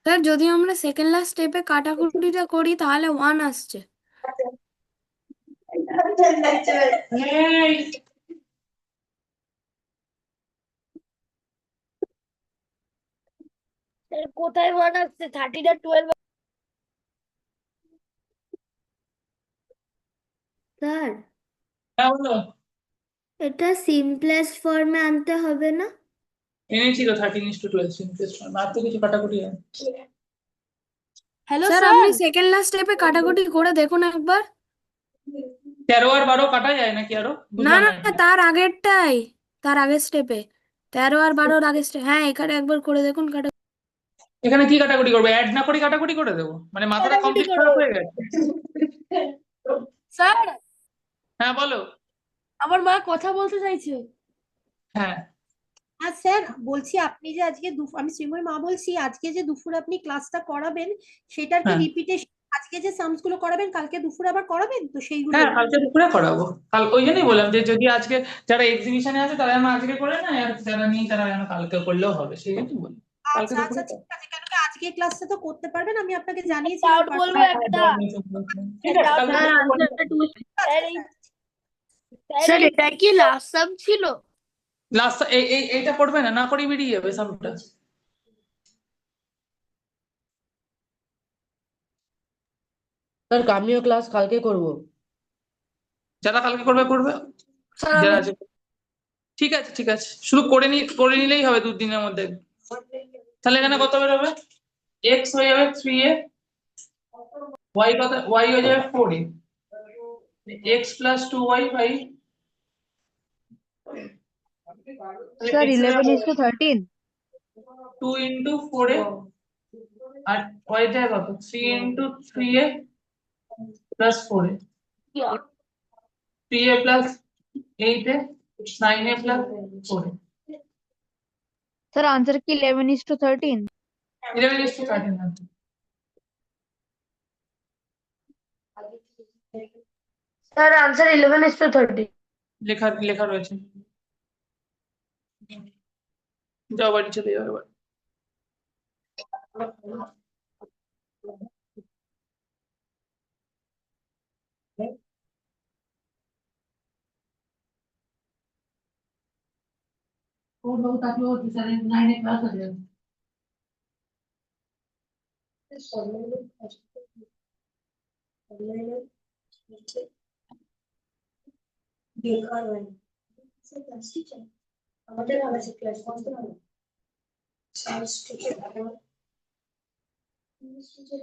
স্যার যদি আমরা সেকেন্ড লাস্ট স্টেপে কাটাকুটিটা করি তাহলে 1 আসছে। কোথায় 1 আসছে, 13 আর 12? স্যার হ্যাঁ বলো। এটা সিম্পলেস্ট ফর্মে আনতে হবে না? এনেছি তো 13:12 সিম্পলেস্ট ফর্ম, আর তো কিছু কাটাকুটি হয়। হ্যালো স্যার, আপনি সেকেন্ড লাস্ট স্টেপে কাটাকুটি করে দেখুন একবার। 13 আর 12 কাটা যায় নাকি আরো, না বুঝলাম না না এটা। তার আগেরটাই, তার আগের স্টেপে 13 আর 12 আগের স্টেপ, হ্যাঁ এখানে একবার করে দেখুন কাটা। এখানে কি কাটাকুটি করবো, অ্যাড না করে কাটাকুটি করে দেবো, মানে মাথাটা কমপ্লিট খারাপ হয়ে গেছে। স্যার হ্যাঁ বলো। আমার মা কথা বলতে চাইছে। হ্যাঁ হ্যাঁ স্যার, বলছি আপনি যে আজকে আমি শ্রীময়ী মা বলছি, আজকে যে দুপুরে আপনি ক্লাসটা করাবেন সেটার কি হ্যাঁ রিপিটেশন, আজকে যে সামস গুলো করাবেন কালকে দুপুরে আবার করাবেন তো সেইগুলো? হ্যাঁ কালকে দুপুরে করাবো, কাল ওই জন্যই বললাম যে যদি আজকে যারা এক্সিবিশনে আছে তারা যেন আজকে করে নেয়, আর যারা নেই তারা যেন কালকে করলেও হবে, সেই জন্যই বলি কালকে আচ্ছা আচ্ছা দুপুরে ঠিক আছে, কেন কি আজকে ক্লাসটা তো করতে পারবেন, আমি আপনাকে জানিয়েছিলাম ডাউট বলবো একটা। ঠিক আছে কালকে স্যার এটা কি লাস্ট সাম ছিল? লাস্ট এইটা পড়বে না, না করে বেরিয়ে যাবে সামটা। স্যার আমিও ক্লাস কালকে করব। যারা কালকে করবে করবে, যারা আছে ঠিক আছে, ঠিক আছে শুধু করে নিলেই হবে 2 দিনের মধ্যে। তাহলে এখানে কত বেরোবে, x হয়ে যাবে 3a, y কত, y হয়ে যাবে 4a, x plus 2y by sir 11:13 2 into 4a আর y এর জায়গায় কত, 3 into 3a plus 4a, 3a plus 8a 9a plus 4a, sir answer কি 11:13? 11:13 না। Sir answer 11:30। লেখা রয়েছে, যাও বাড়ি চলে যাও এবার। বাবু তাকেও টিচারে 9 এ ক্লাস আছে। আমাদের আছে ক্লাস করতে হবে সায়েন্স টিচার ইংলিশ টিচার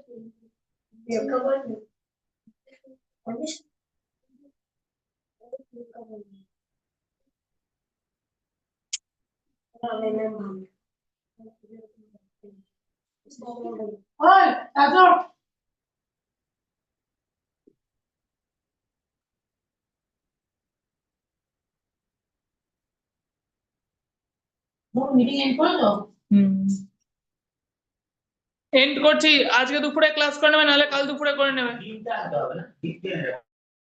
ওই তাজো মিটিং এন্ড করে দাও। এন্ড করছি, আজকে দুপুরে ক্লাস করে নেবে, নাহলে কাল দুপুরে করে নেবে। তিনটা আনতে হবে না? তিনটে